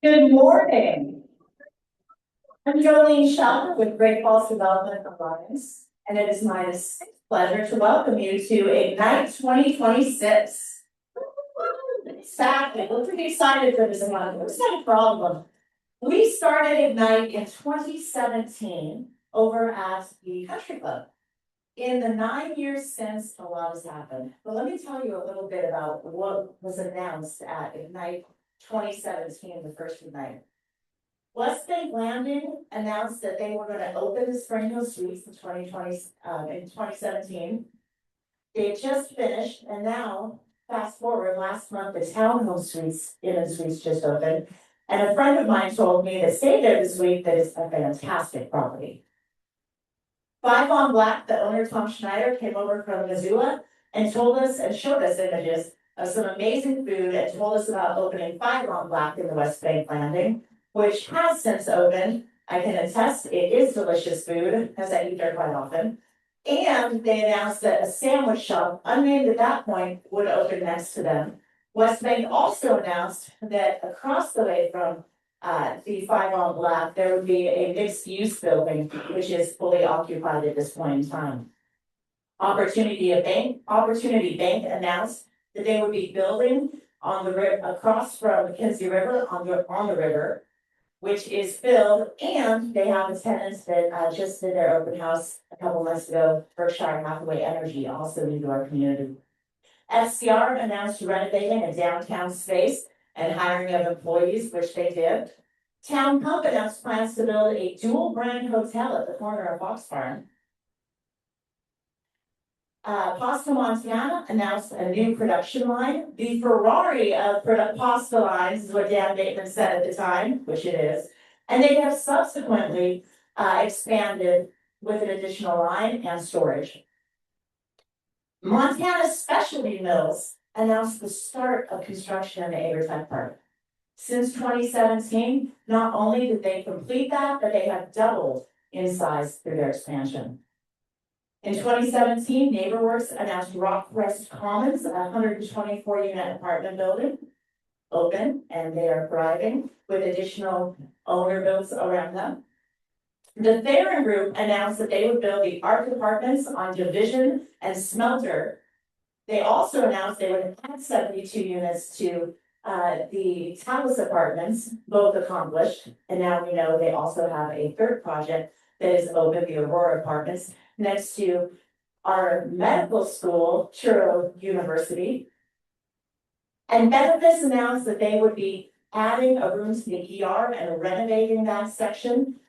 Good morning. I'm Jolene Shelton with Great Falls Development Alliance, and it is my distinct pleasure to welcome you to Ignite 2026. Exactly, we're pretty excited for this one. We're excited for all of them. We started Ignite in 2017 over at the Country Club. In the 9 years since, a lot has happened. But let me tell you a little bit about what was announced at Ignite 2017, the first Ignite. West Bank Landing announced that they were gonna open the Spring Hill Suites in 2017. They had just finished, and now, fast forward, last month, the Townhome Suites, Inn & Suites just opened. And a friend of mine told me that stayed there this week, that it's a fantastic property. Five on Black, the owner, Tom Schneider, came over from Missoula and told us and showed us images of some amazing food and told us about opening Five on Black in the West Bank Landing, which has since opened. I can attest it is delicious food, as I eat there quite often. And they announced that a sandwich shop, unnamed at that point, would open next to them. West Bank also announced that across the way from the Five on Black, there would be a mixed use building, which is fully occupied at this point in time. Opportunity Bank announced that they would be building on the river across from McKenzie River on the river, which is filled, and they have a tenant that just did their open house a couple months ago, Berkshire Hathaway Energy, also into our community. FCR announced renovating a downtown space and hiring of employees, which they did. Town Pump announced plans to build a dual brand hotel at the corner of Fox Farm. Pasta Montana announced a new production line. The Ferrari of pasta lines is what Dan Bateman said at the time, which it is. And they have subsequently expanded with an additional line and storage. Montana Specialty Mills announced the start of construction in the Agri Tech Park. Since 2017, not only did they complete that, but they have doubled in size through their expansion. In 2017, NeighborWorks announced Rockcrest Commons, a 124-unit apartment building, open, and they are thriving with additional owner builds around them. The Theron Group announced that they would build the Arc Apartments on Division and Smelter. They also announced they would add 72 units to the Talus Apartments, both accomplished. And now we know they also have a third project that is open, the Aurora Apartments, next to our medical school, Churro University. And Benefis announced that they would be adding a room to the ER and renovating that section.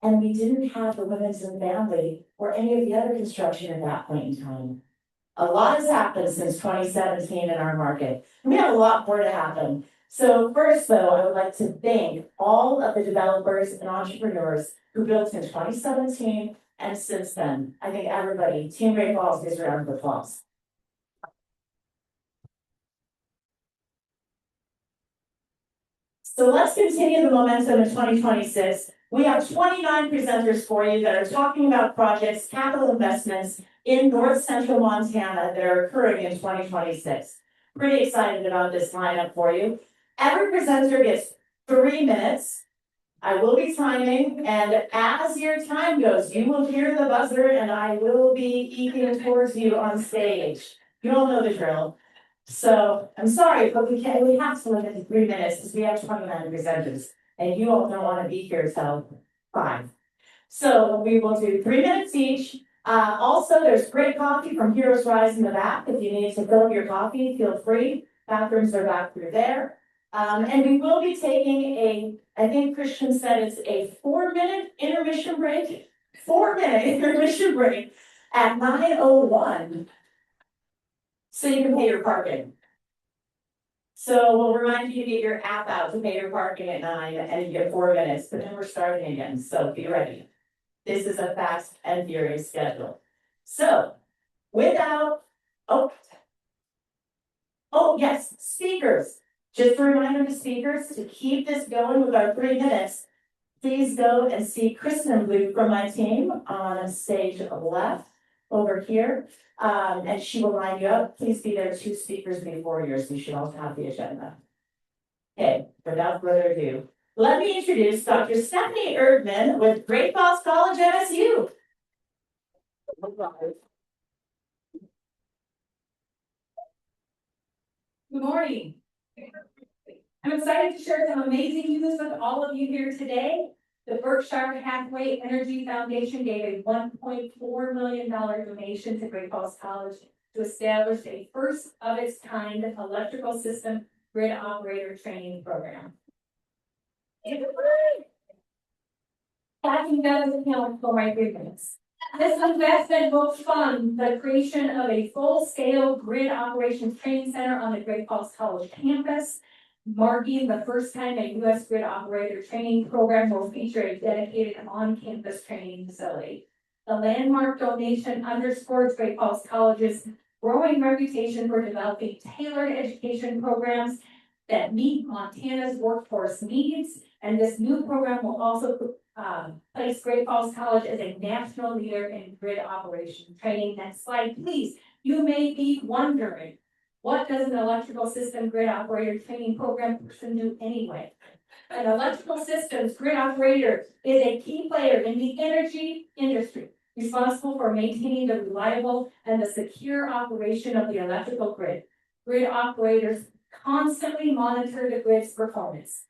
And we didn't have the Women's and Family or any of the other construction at that point in time. A lot has happened since 2017 in our market. And we have a lot more to happen. So first, though, I would like to thank all of the developers and entrepreneurs who built in 2017 and since then. I think everybody, Team Great Falls, gives a round of applause. So let's continue the momentum in 2026. We have 29 presenters for you that are talking about projects, capital investments in North Central Montana that are occurring in 2026. Pretty excited about this lineup for you. Every presenter gets 3 minutes. I will be timing, and as your time goes, you will hear the buzzer and I will be eking towards you on stage. You all know the drill. So I'm sorry, but we have to limit to 3 minutes because we have 29 presenters and you all don't want to be here till 5. So we will do 3 minutes each. Also, there's great coffee from Heroes Rise in the back. If you need to fill up your coffee, feel free. Bathrooms are back through there. And we will be taking I think Christian said it's a 4-minute intermission break. 4-minute intermission break at 9:01. So you can pay your parking. So we'll remind you to get your app out to pay your parking at 9 and you get 4 minutes, but then we're starting again, so be ready. This is a fast and furious schedule. So without, oh yes, speakers. Just a reminder to speakers to keep this going with our 3 minutes. Please go and see Kristen and Luke from my team on stage left over here. And she will line you up. Please be there 2 speakers before yours. You should also have the agenda. Okay, without further ado, let me introduce Dr. Stephanie Erdman with Great Falls College MSU. Good morning. I'm excited to share some amazing news with all of you here today. The Berkshire Hathaway Energy Foundation gave a $1.4 million donation to Great Falls College to establish a first of its kind electrical system grid operator training program. Passing does account for my grievance. This investment will fund the creation of a full-scale grid operations training center on the Great Falls College campus, marking the first time a U.S. grid operator training program will feature a dedicated on-campus training facility. The landmark donation underscores Great Falls College's growing reputation for developing tailored education programs that meet Montana's workforce needs, and this new program will also place Great Falls College as a national leader in grid operation training. Next slide, please. You may be wondering, what does an electrical system grid operator training program person do anyway? An electrical systems grid operator is a key player in the energy industry, responsible for maintaining the reliable and the secure operation of the electrical grid. Grid operators constantly monitor the grid's performance,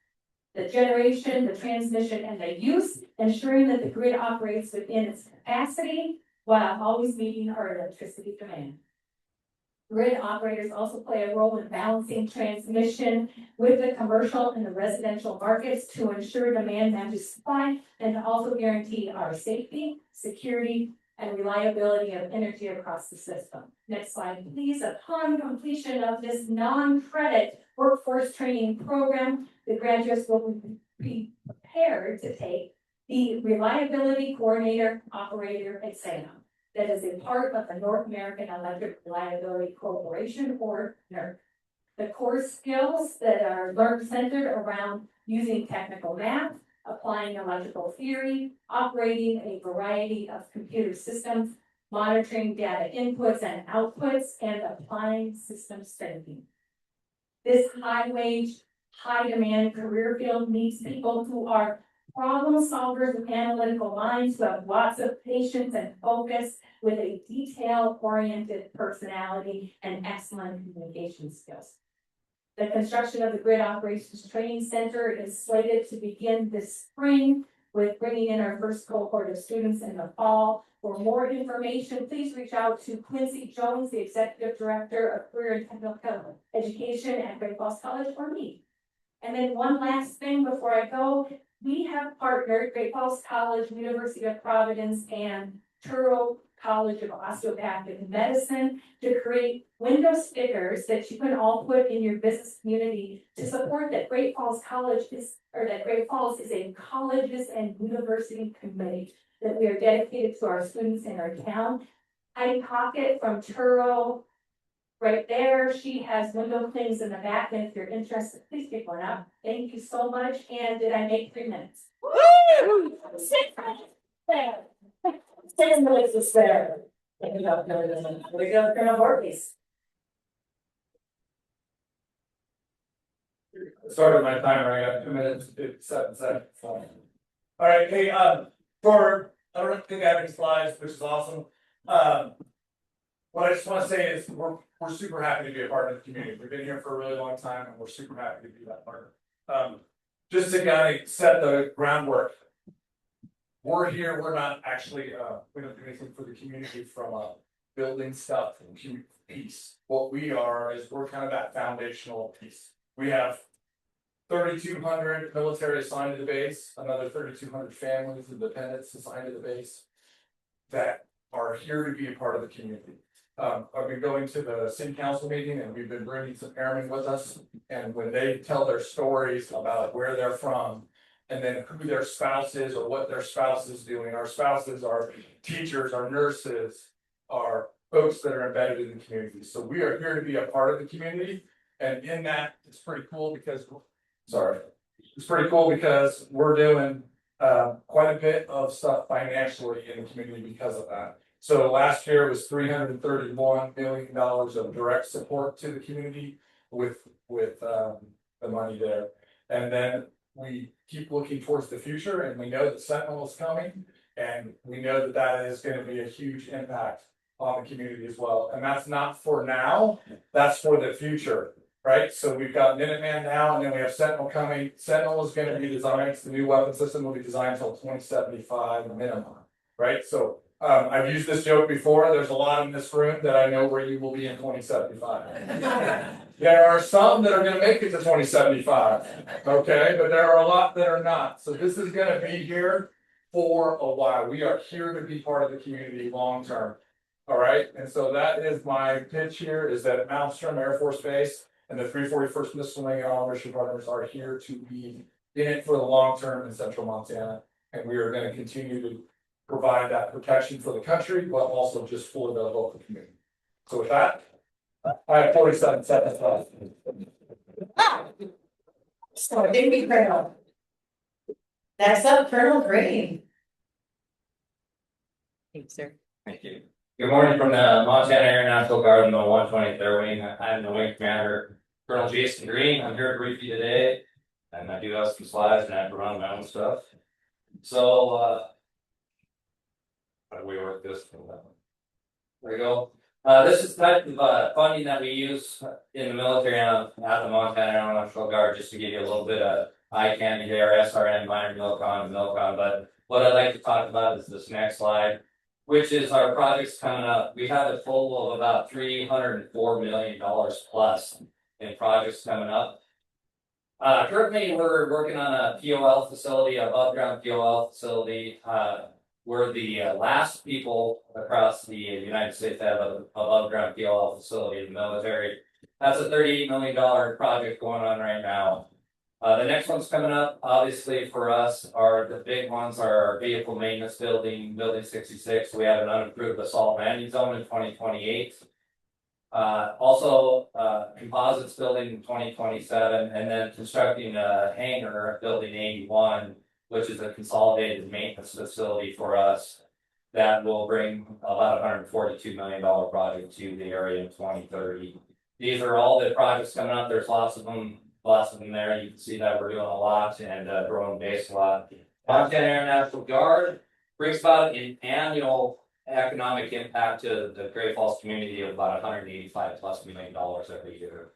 the generation, the transmission, and the use, ensuring that the grid operates within its capacity while always meeting our electricity demand. Grid operators also play a role in balancing transmission with the commercial and the residential markets to ensure demand matches supply and to also guarantee our safety, security, and reliability of energy across the system. Next slide, please. Upon completion of this non-credit workforce training program, the graduates will be prepared to take the Reliability Coordinator Operator exam. That is a part of the North American Electric Reliability Corporation, or NERC. The core skills that are learned centered around using technical math, applying electrical theory, operating a variety of computer systems, monitoring data inputs and outputs, and applying systems thinking. This high-wage, high-demand career field needs people who are problem solvers with analytical minds, who have lots of patience and focus, with a detail-oriented personality and excellent communication skills. The construction of the Grid Operations Training Center is slated to begin this spring, with bringing in our first cohort of students in the fall. For more information, please reach out to Quincy Jones, the Executive Director of Career and Technical Education at Great Falls College, or me. And then one last thing before I go, we have partnered Great Falls College, University of Providence, and Touro College of Osteopathic Medicine to create window stickers that you can all put in your business community to support that Great Falls College is, or that Great Falls is a colleges and university committee, that we are dedicated to our students in our town. Heidi Pocket from Touro, right there, she has window things in the back, and if you're interested, please pick one up. Thank you so much, and did I make 3 minutes? Woo! 6 minutes there. 6 minutes is there. We go, Colonel Voorhees. Started my timer, I got 2 minutes, 57 seconds. All right, hey, I don't think I have any slides, which is awesome. What I just want to say is we're super happy to be a part of the community. We've been here for a really long time, and we're super happy to be that part. Just to kind of set the groundwork. We're here, we're not actually, we don't do anything for the community from building stuff and community piece. What we are is we're kind of that foundational piece. We have 3,200 military assigned to the base, another 3,200 families and dependents assigned to the base that are here to be a part of the community. I've been going to the city council meeting, and we've been bringing some airmen with us, and when they tell their stories about where they're from, and then who their spouse is or what their spouse is doing. Our spouses are teachers, our nurses, are folks that are embedded in the community. So we are here to be a part of the community. And in that, it's pretty cool because, we're doing quite a bit of stuff financially in the community because of that. So last year was $331 million of direct support to the community with the money there. And keep looking towards the future, and we know that Sentinel is coming. And we know that that is gonna be a huge impact on the community as well, and that's not for now, that's for the future. Right, so we've got Minuteman now, and then we have Sentinel coming. Sentinel is gonna be designed, the new weapon system will be designed until 2075 minimum. Right, so I've used this joke before, there's a lot in this room that I know where you will be in 2075. There are some that are gonna make it to 2075, okay, but there are a lot that are not, so this is gonna be here for a while. We are here to be part of the community long term. All right, and so that is my pitch here, is that Malmstrom Air Force Base and the 341st Missile Wing and all mission partners are here to be in it for the long term in central Montana. And we are going to continue to provide that protection for the country, but also just for the local community. So with that, I have 47 seconds left. So did we, Colonel? Next up, Colonel Green. Thanks, sir. Thank you. Good morning from the Montana Air National Guard in the 123rd Wing. I'm the wing commander, Colonel Jason Green. I'm here to brief you today. And I do have some slides and I have to run my own stuff. So, how do we work this? There we go. This is the type of funding that we use in the military at the Montana Air National Guard, just to give you a little bit of eye candy there, SRN, minor MILCON, but what I'd like to talk about is this next slide, which is our projects coming up. We have a total of about $304 million plus in projects coming up. Currently, we're working on a POL facility, above ground POL facility. We're the last people across the United States to have an above ground POL facility in the military. That's a $38 million project going on right now. The next one's coming up, obviously for us, are the big ones are our vehicle maintenance building, building 66. We have an unapproved assault landing zone in 2028. Also, composites building in 2027, and then constructing a hangar, building 81, which is a consolidated maintenance facility for us that will bring about $142 million project to the area in 2030. These are all the projects coming up. There's lots of them there. You can see that we're doing a lot and growing base a lot. Montana Air National Guard brings about an annual economic impact to the Great Falls community of about $185+ million every year.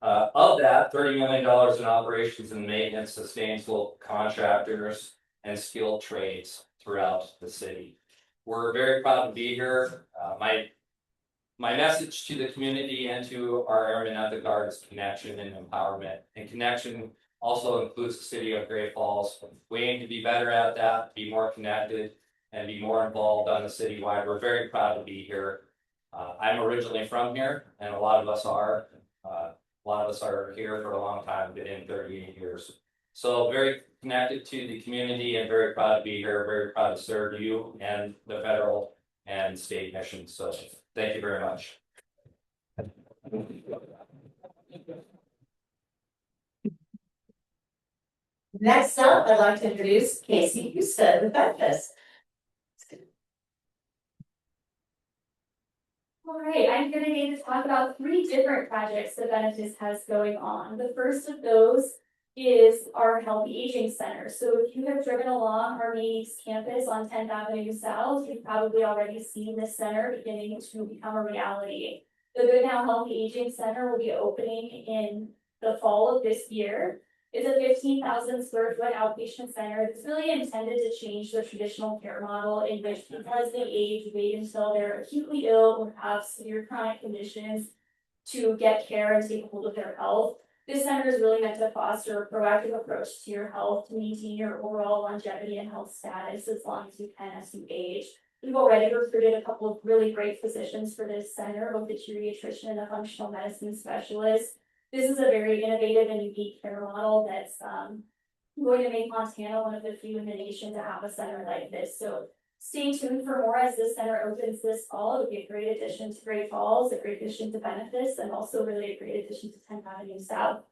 Of that, $30 million in operations and maintenance sustains local contractors and skilled trades throughout the city. We're very proud to be here. My message to the community and to our airmen at the Guard is connection and empowerment. And connection also includes the city of Great Falls. We aim to be better at that, be more connected, and be more involved on the citywide. We're very proud to be here. I'm originally from here, and a lot of us are. A lot of us are here for a long time, been in 38 years. So very connected to the community and very proud to be here, very proud to serve you and the federal and state missions. So thank you very much. Next up, I'd like to introduce Casey Houston with Memphis. All right, I'm here today to talk about 3 different projects that Benefis has going on. The first of those is our Healthy Aging Center. So if you have driven along our main East campus on 10th Avenue South, you've probably already seen this center beginning to become a reality. The Good Now Healthy Aging Center will be opening in the fall of this year. It's a 15,000 square foot outpatient center that's really intended to change the traditional care model in which because they age, wait until they're acutely ill or have severe chronic conditions to get care and take hold of their health. This center is really meant to foster a proactive approach to your health to maintain your overall longevity and health status as long as you can as you age. We've already recruited a couple of really great physicians for this center, both a geriatrician and a functional medicine specialist. This is a very innovative and unique care model that's going to make Montana one of the few in the nation to have a center like this. So stay tuned for more as this center opens this fall. It'll be a great addition to Great Falls, a great addition to Benefis, and also really a great addition to 10th Avenue South.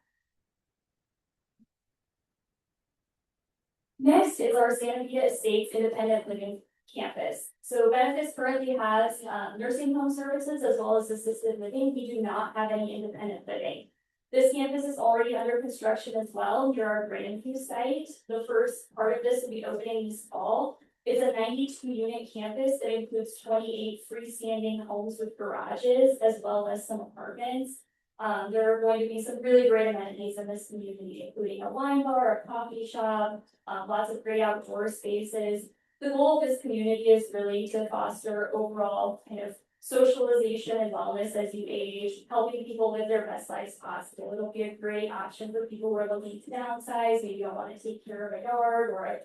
Next is our Santa Vita Estates Independent Living Campus. So Benefis currently has nursing home services as well as assisted living. We do not have any independent living. This campus is already under construction as well near our Grandview site. The first part of this will be opening this fall. It's a 92-unit campus that includes 28 freestanding homes with garages as well as some apartments. There are going to be some really great amenities in this community, including a wine bar, a coffee shop, lots of great outdoor spaces. The goal of this community is really to foster overall kind of socialization and wellness as you age, helping people live their best lives possible. It'll be a great option for people who are looking to downsize, maybe don't want to take care of a yard or a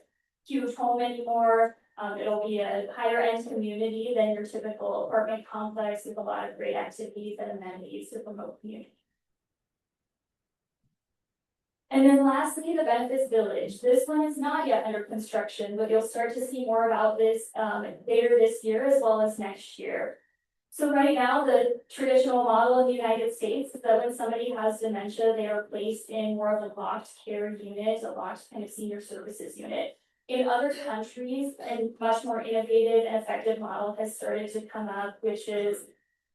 huge home anymore. It'll be a higher end community than your typical apartment complex with a lot of great activities and amenities to promote community. And then lastly, the Benefits Village. This one is not yet under construction, but you'll start to see more about this later this year as well as next year. So right now, the traditional model in the United States is that when somebody has dementia, they are placed in more of a locked care unit, a locked kind of senior services unit. In other countries, a much more innovative and effective model has started to come up, which is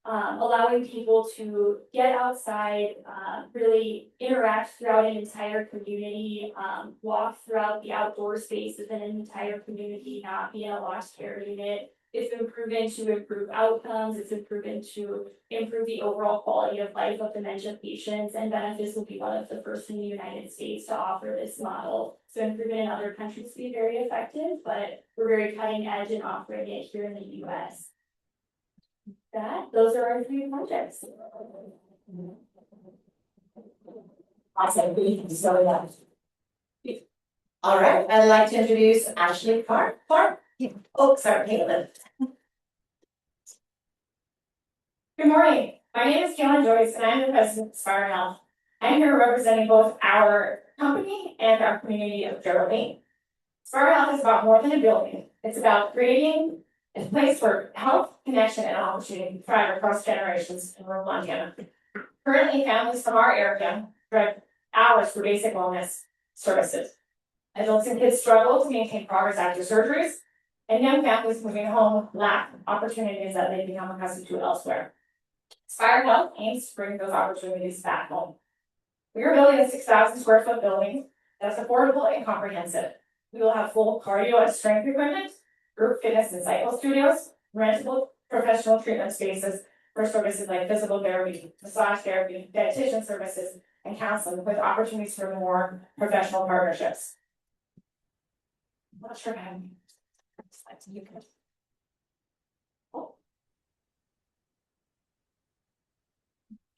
allowing people to get outside, really interact throughout an entire community, walk throughout the outdoor space within an entire community, not be in a locked care unit. It's been proven to improve outcomes, it's been proven to improve the overall quality of life of dementia patients, and Benefits will be one of the first in the United States to offer this model. It's been proven in other countries to be very effective, but we're very cutting edge in offering it here in the US. Those are our 3 projects. Awesome, we so that. All right, I'd like to introduce Ashley Clark. Oh, sorry, Caitlin. Good morning. My name is Caitlin Joyce and I'm the president of Spire Health. I'm here representing both our company and our community of Geraldine. Spire Health is about more than a building. It's about creating a place for health, connection, and opportunity to thrive across generations in rural Montana. Currently, families from our area drive hours for basic wellness services. Adults and kids struggle to maintain progress after surgeries, and young families moving home lack opportunities that they become accustomed to elsewhere. Spire Health aims to bring those opportunities back home. We are building a 6,000 square foot building that's affordable and comprehensive. We will have full cardio and strength equipment, group fitness and cycle studios, rentable professional treatment spaces for services like physical therapy, massage therapy, dietitian services, and counseling with opportunities for more professional partnerships. I'm not sure if I have any slides. You can. Oh.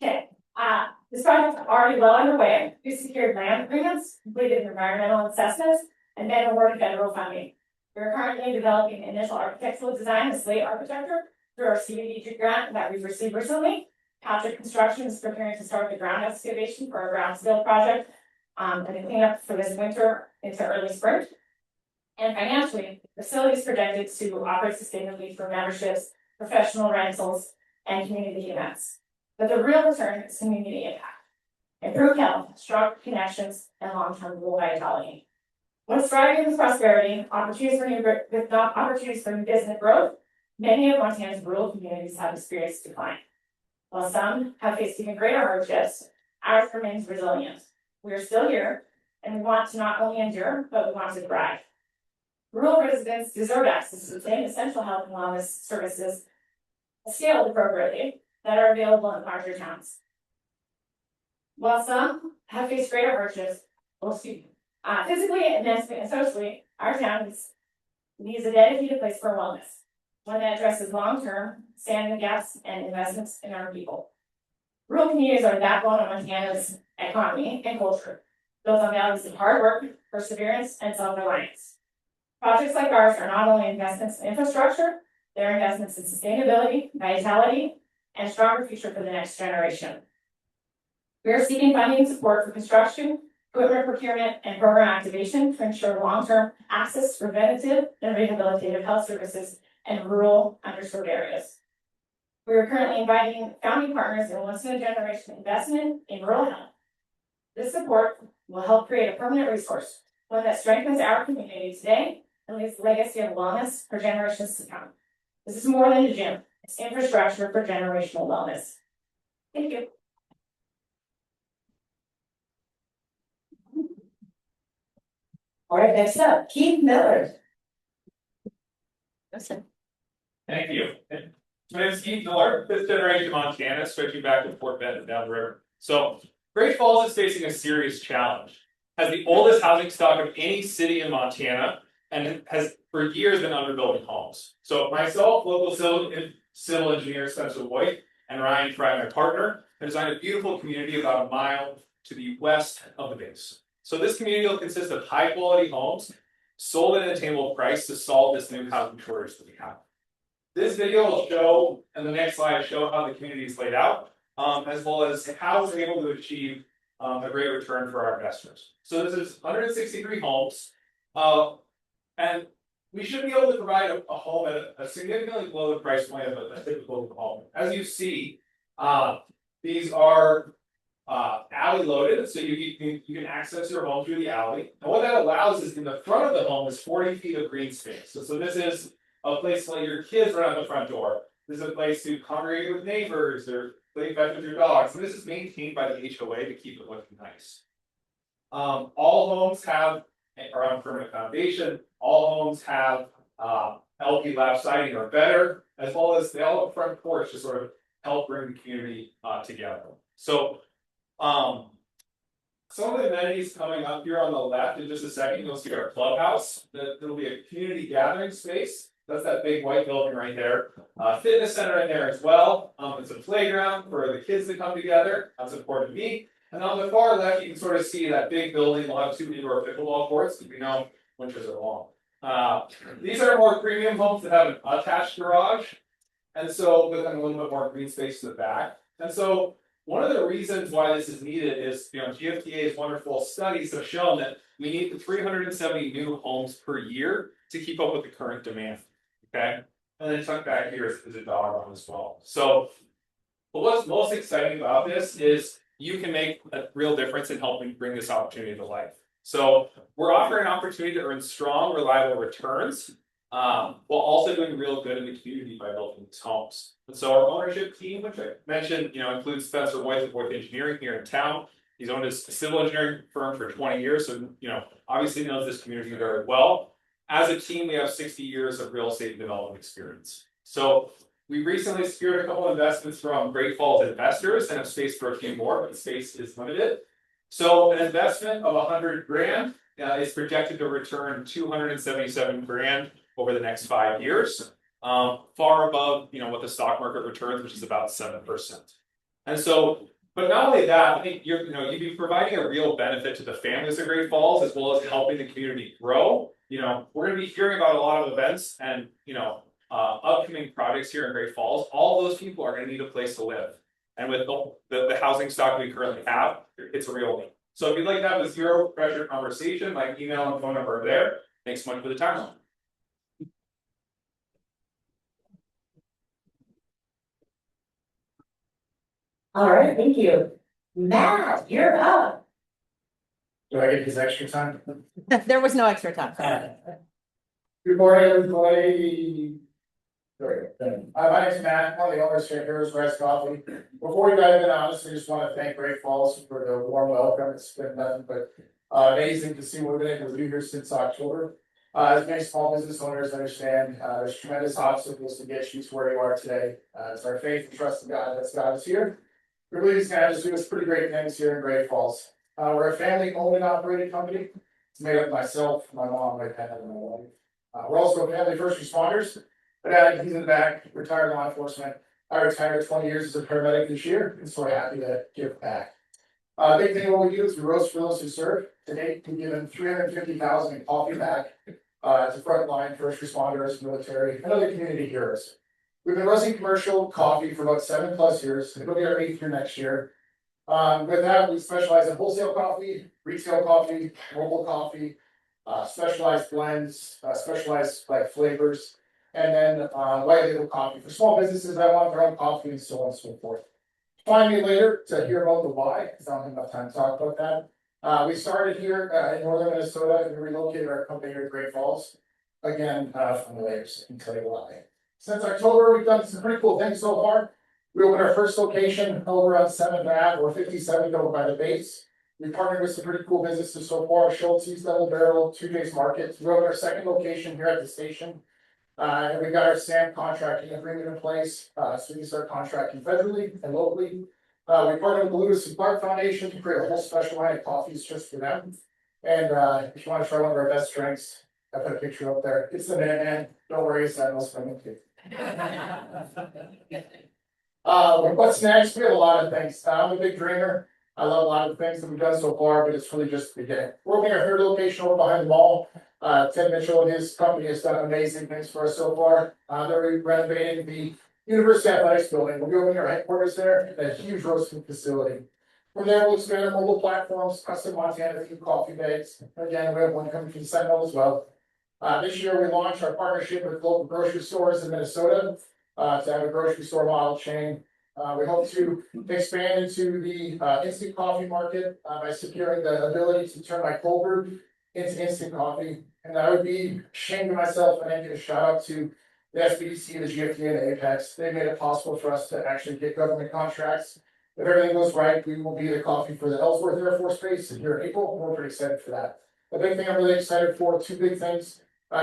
Okay, this project is already well underway. We secured land agreements, completed environmental assessments, and then awarded federal funding. We are currently developing initial architectural design and slate architecture through our CDBG grant that we've received recently. Patrick Construction is preparing to start the ground excavation for our ground scale project, and the cleanup for this winter into early spring. And financially, the facility is projected to operate sustainably for memberships, professional rentals, and community events. But the real return is community impact, improved health, strong connections, and long-term rural vitality. What's driving this prosperity, opportunities for new business growth, many of Montana's rural communities have experienced decline. While some have faced even greater hardships, ours remains resilient. We are still here, and we want to not only endure, but we want to thrive. Rural residents deserve access to the same essential health and wellness services scaled appropriately that are available in larger towns. While some have faced greater hardships, physically and mentally and socially, our town needs a dedicated place for wellness, one that addresses long-term standing gaps and investments in our people. Rural communities are the backbone of Montana's economy and culture, built on values of hard work, perseverance, and self-reliance. Projects like ours are not only investments in infrastructure, they're investments in sustainability, vitality, and a stronger future for the next generation. We are seeking funding and support for construction, equipment procurement, and program activation to ensure long-term access to preventative and rehabilitative health services in rural underserved areas. We are currently inviting founding partners in a once-in-a-generation investment in rural health. This support will help create a permanent resource, one that strengthens our community today and leaves a legacy of wellness for generations to come. This is more than a gym, it's infrastructure for generational wellness. Thank you. All right, next up, Keith Miller. Thank you. My name is Keith Miller, fifth generation Montana, stretching back to Fort Bend and down the river. So, Great Falls is facing a serious challenge. Has the oldest housing stock of any city in Montana, and has for years been underbuilding homes. So myself, local civil engineer Spencer White, and Ryan Fry, my partner, have designed a beautiful community about a mile to the west of the base. So this community will consist of high quality homes sold at an attainable price to solve this new housing shortage that we have. This video will show, and the next slide show how the community is laid out, as well as how we're able to achieve a great return for our investors. So this is 163 homes, and we should be able to provide a home at a significantly below the price point of a typical home. As you see, these are alley loaded, so you can access your home through the alley. And what that allows is in the front of the home is 40 feet of green space. So this is a place to let your kids run out the front door. This is a place to congregate with neighbors or play fetch with your dogs. And this is maintained by the HOA to keep it looking nice. All homes are on permanent foundation. All homes have LP lap siding or better, as well as they all have front porch to sort of help bring the community together. So some of the amenities coming up here on the left in just a second, you'll see our clubhouse. There'll be a community gathering space. That's that big white building right there. Fitness center in there as well. It's a playground for the kids to come together. That's important to me. And on the far left, you can sort of see that big building will have 2 indoor pickleball courts, because we know winters are long. These are more premium homes that have an attached garage, and so with a little bit more green space to the back. And so one of the reasons why this is needed is, GFTA's wonderful studies have shown that we need 370 new homes per year to keep up with the current demand. Okay, and then tucked back here is a dollar one as well. So, but what's most exciting about this is you can make a real difference in helping bring this opportunity to life. So we're offering an opportunity to earn strong, reliable returns, while also doing real good in the community by building these homes. And so our ownership team, which I mentioned, includes Spencer White of White Engineering here in town. He's owned a civil engineering firm for 20 years, so obviously knows this community very well. As a team, we have 60 years of real estate development experience. So we recently secured a couple of investments from Great Falls investors and have space for a few more, but the space is limited. So an investment of 100 grand is projected to return 277 grand over the next 5 years, far above what the stock market returns, which is about 7%. And so, but not only that, I think you'd be providing a real benefit to the families of Great Falls, as well as helping the community grow. We're going to be hearing about a lot of events and upcoming projects here in Great Falls. All those people are going to need a place to live, and with the housing stock we currently have, it's a real need. So if you'd like to have a zero pressure conversation, my email and phone number are there. Thanks so much for the time. All right, thank you. Matt, you're up. Do I get this extra time? There was no extra time. Good morning, everybody. Sorry. My name's Matt, one of the owners here at Heroes Rice Coffee. Before we dive in, I honestly just want to thank Great Falls for the warm welcome. It's been nothing but amazing to see what we've been able to do here since October. As many small business owners understand, there's tremendous obstacles to get you to where you are today. It's our faith and trust in God that's got us here. We believe He's going to do us pretty great things here in Great Falls. We're a family-owned and operated company. It's made up of myself, my mom, my dad, and my wife. We're also family first responders. My dad, he's in the back, retired law enforcement. I retired 20 years as a paramedic this year, and so happy to give back. Big thing what we do is we roast for those who serve. To date, we've given 350,000 in coffee back to frontline first responders, military, and other community heroes. We've been roasting commercial coffee for about 7+ years. It'll be our 8th year next year. With that, we specialize in wholesale coffee, retail coffee, mobile coffee, specialized blends, specialized flavors, and then white label coffee for small businesses that want their own coffee and so on and so forth. Find me later to hear about the why, because I don't have enough time to talk about that. We started here in northern Minnesota and relocated our company here to Great Falls. Again, from the later, so I can tell you why. Since October, we've done some pretty cool things so far. We opened our first location over on 7th Ave or 57th over by the base. We partnered with some pretty cool businesses so far, Schultz's, Double Barrel, 2 Days Market, we opened our second location here at the station. And we got our SAM contracting agreement in place, so we can start contracting federally and locally. We partnered with the Lewis and Clark Foundation to create a whole special line of coffees just for them. And if you want to try one of our best drinks, I put a picture up there. It's the Man. Don't worry, it's that no swimming too. What's next? We have a lot of things. I'm a big dreamer. I love a lot of the things that we've done so far, but it's really just the beginning. We're opening our third location over behind the mall. Ted Mitchell and his company has done amazing things for us so far. They're renovating the University Athletics building. We'll be opening our headquarters there, a huge roasting facility. From there, we'll expand our mobile platforms, custom Montana food coffee bags. Again, we have one coming from Sentinel as well. This year, we launched our partnership with local grocery stores in Minnesota to have a grocery store model chain. We hope to expand into the instant coffee market by securing the ability to turn my cold brew into instant coffee. And I would be ashamed of myself if I didn't give a shout out to the SBDC, the GFTA, and the Apex. They made it possible for us to actually get government contracts. If everything goes right, we will be the coffee for the Ellsworth Air Force Base here in April. We're pretty excited for that. The big thing I'm really excited for, 2 big things.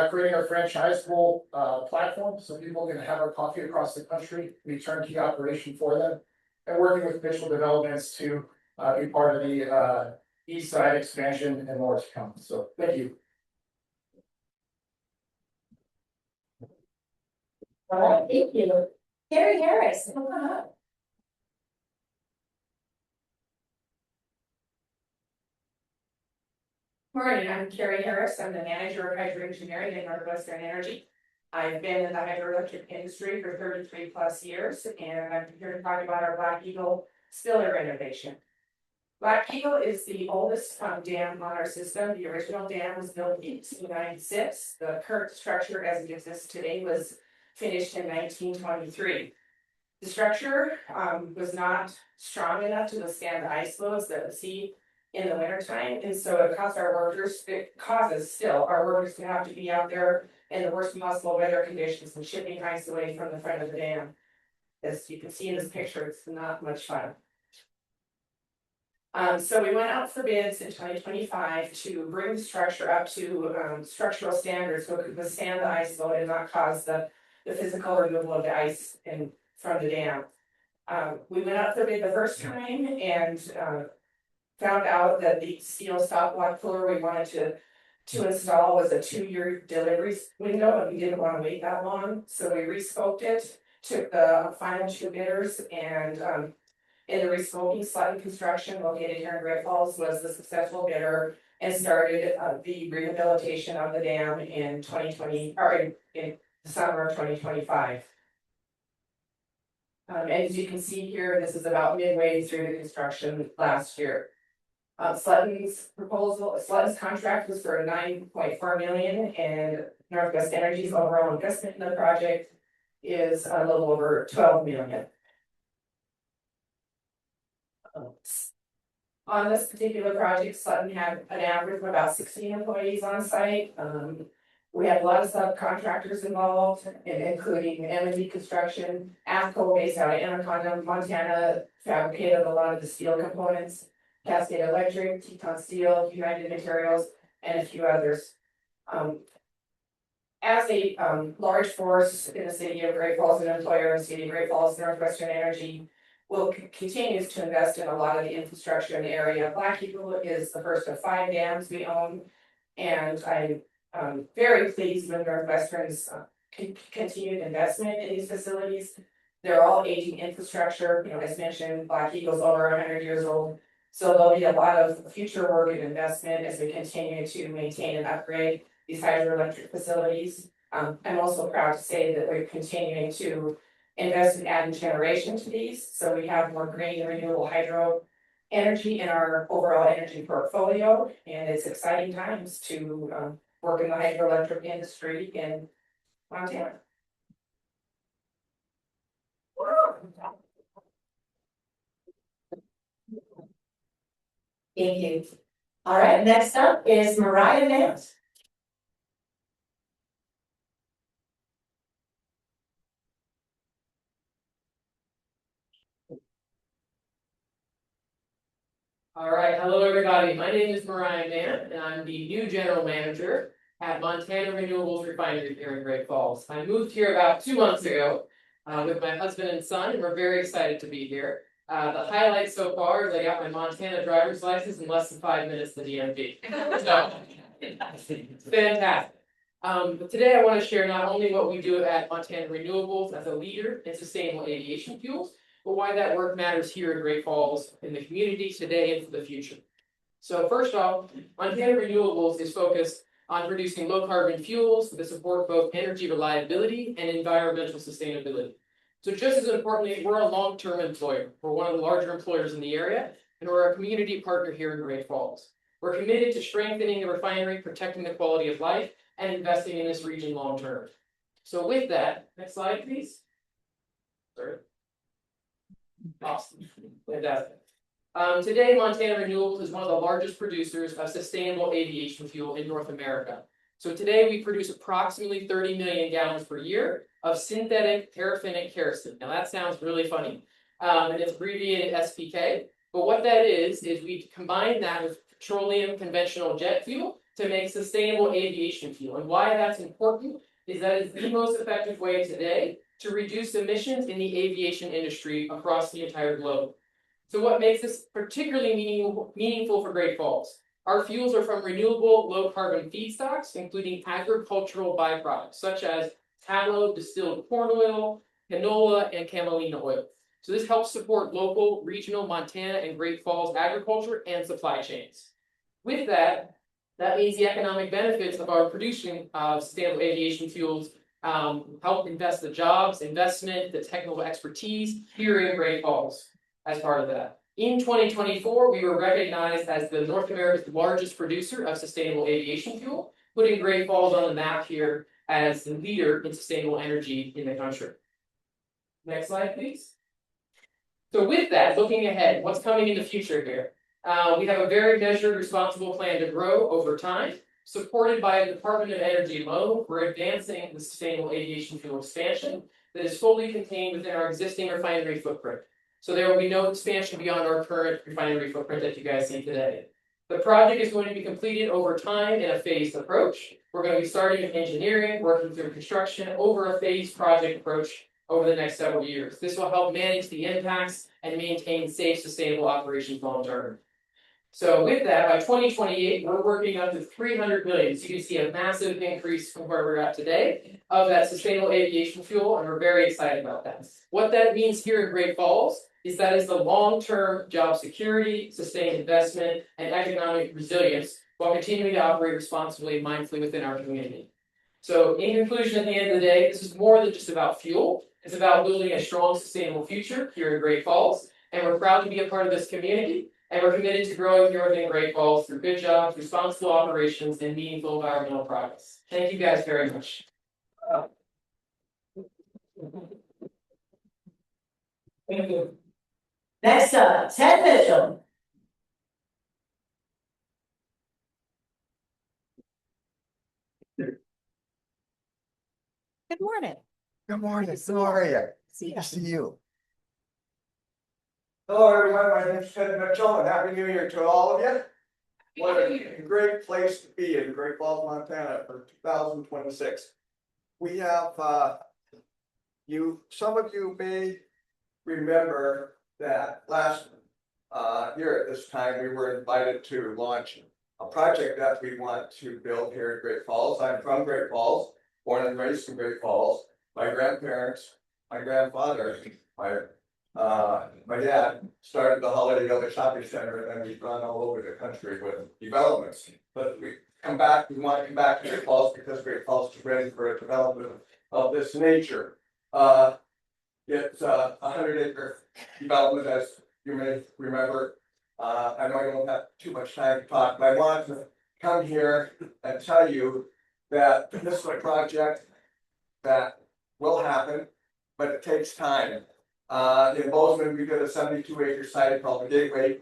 Creating our franchisable platform so people can have our coffee across the country, be turnkey operation for them, and working with Mitchell Developments to be part of the east side expansion and more to come. So thank you. All right, thank you. Carrie Harris, come on up. Morning, I'm Carrie Harris. I'm the manager of hydro engineering at Northwestern Energy. I've been in the hydroelectric industry for 33+ years, and I'm here to talk about our Black Eagle spiller renovation. Black Eagle is the oldest dam on our system. The original dam was built in 1896. The current structure as it exists today was finished in 1923. The structure was not strong enough to withstand the ice flows that we see in the wintertime, and so it causes still our workers to have to be out there in the worst possible weather conditions and shipping ice away from the front of the dam. As you can see in this picture, it's not much fun. So we went out for bids in 2025 to bring the structure up to structural standards so it could withstand the ice load and not cause the physical removal of the ice from the dam. We went out for bid the first time and found out that the steel stop block cooler we wanted to install was a 2-year delivery window, and we didn't want to wait that long. So we rescoped it, took the final 2 bidders, and in the rescoping, Slutton Construction, located here in Great Falls, was the successful bidder and started the rehabilitation of the dam in 2020 or in the summer of 2025. And as you can see here, this is about midway through the construction last year. Slutton's contract was for $9.4 million, and Northwest Energy's overall investment in the project is a little over $12 million. On this particular project, Slutton had an average of about 16 employees on site. We had a lot of subcontractors involved, including M&D Construction, AFCO based out of Anaconda, Montana, fabricated a lot of the steel components. Cascade Electric, Teton Steel, United Materials, and a few others. As a large force in the city of Great Falls, an employer in the city of Great Falls, Northwestern Energy continues to invest in a lot of the infrastructure in the area. Black Eagle is the first of 5 dams we own, and I'm very pleased with Northwestern's continued investment in these facilities. They're all aging infrastructure. You know, as mentioned, Black Eagle's over 100 years old. So there'll be a lot of future work and investment as we continue to maintain and upgrade these hydroelectric facilities. I'm also proud to say that we're continuing to invest in adding generation to these. So we have more green and renewable hydro energy in our overall energy portfolio. And it's exciting times to work in the hydroelectric industry in Montana. Thank you. All right, next up is Mariah Nance. All right, hello, everybody. My name is Mariah Mann, and I'm the new general manager at Montana Renewables Refinery here in Great Falls. I moved here about 2 months ago with my husband and son, and we're very excited to be here. The highlight so far is I got my Montana driver's license in less than 5 minutes to DMV. So, it's fantastic. But today I want to share not only what we do at Montana Renewables as a leader in sustainable aviation fuels, but why that work matters here in Great Falls in the community today and for the future. So first off, Montana Renewables is focused on producing low carbon fuels that support both energy reliability and environmental sustainability. So just as importantly, we're a long-term employer. We're one of the larger employers in the area, and we're a community partner here in Great Falls. We're committed to strengthening the refinery, protecting the quality of life, and investing in this region long-term. So with that, next slide, please. Sorry. Awesome, fantastic. Today, Montana Renewables is one of the largest producers of sustainable aviation fuel in North America. So today we produce approximately 30 million gallons per year of synthetic paraffinic kerosene. Now that sounds really funny, and it's abbreviated SPK. But what that is we combine that with petroleum conventional jet fuel to make sustainable aviation fuel. And why that's important is that it's the most effective way today to reduce emissions in the aviation industry across the entire globe. So what makes this particularly meaningful for Great Falls? Our fuels are from renewable low carbon feedstocks, including agricultural byproducts such as tallow, distilled corn oil, canola, and camelina oil. So this helps support local, regional Montana and Great Falls agriculture and supply chains. With that, that means the economic benefits of our producing sustainable aviation fuels help invest the jobs, investment, the technical expertise here in Great Falls as part of that. In 2024, we were recognized as the North America's largest producer of sustainable aviation fuel, putting Great Falls on the map here as the leader in sustainable energy in the country. Next slide, please. So with that, looking ahead, what's coming in the future here? We have a very measured, responsible plan to grow over time. Supported by the Department of Energy loan, we're advancing the sustainable aviation fuel expansion that is fully contained within our existing refinery footprint. So there will be no expansion beyond our current refinery footprint that you guys see today. The project is going to be completed over time in a phased approach. We're going to be starting with engineering, working through construction over a phased project approach over the next several years. This will help manage the impacts and maintain safe, sustainable operations long term. So with that, by 2028, we're working up to 300 million. So you can see a massive increase from where we're at today of that sustainable aviation fuel, and we're very excited about that. What that means here in Great Falls is that it's the long-term job security, sustained investment, and economic resilience while continuing to operate responsibly and mindfully within our community. So in conclusion, at the end of the day, this is more than just about fuel. It's about building a strong, sustainable future here in Great Falls, and we're proud to be a part of this community. And we're committed to growing here within Great Falls through good jobs, responsible operations, and meaningful environmental progress. Thank you guys very much. Thank you. Next up, Ted Mitchell. Good morning. Good morning, how are you? See Nice to see you. Hello, everyone. My name is Ted Mitchell, and Happy New Year to all of you. What a great place to be in Great Falls, Montana for 2026. We have, some of you may remember that last year at this time, we were invited to launch a project that we want to build here in Great Falls. I'm from Great Falls, born and raised in Great Falls. My grandparents, my grandfather, my dad started the Holiday Village Shopping Center, and then we've gone all over the country with developments. But we want to come back to Great Falls because Great Falls is ready for a development of this nature. It's a 100-acre development, as you may remember. I know I don't have too much time to talk, but I want to come here and tell you that this is a project that will happen, but it takes time. In Bozeman, we did a 72-acre site called the Gateway.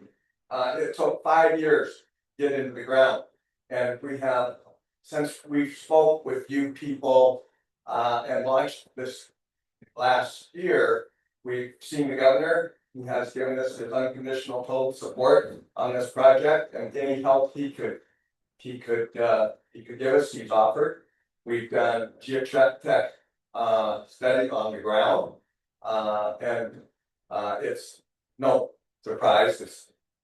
It took 5 years to get into the ground. And we have, since we spoke with you people and launched this last year, we've seen the governor, He has given us his unconditional total support on this project, and any help he could give us, he's offered. We've done geotech study on the ground. And it's no surprise,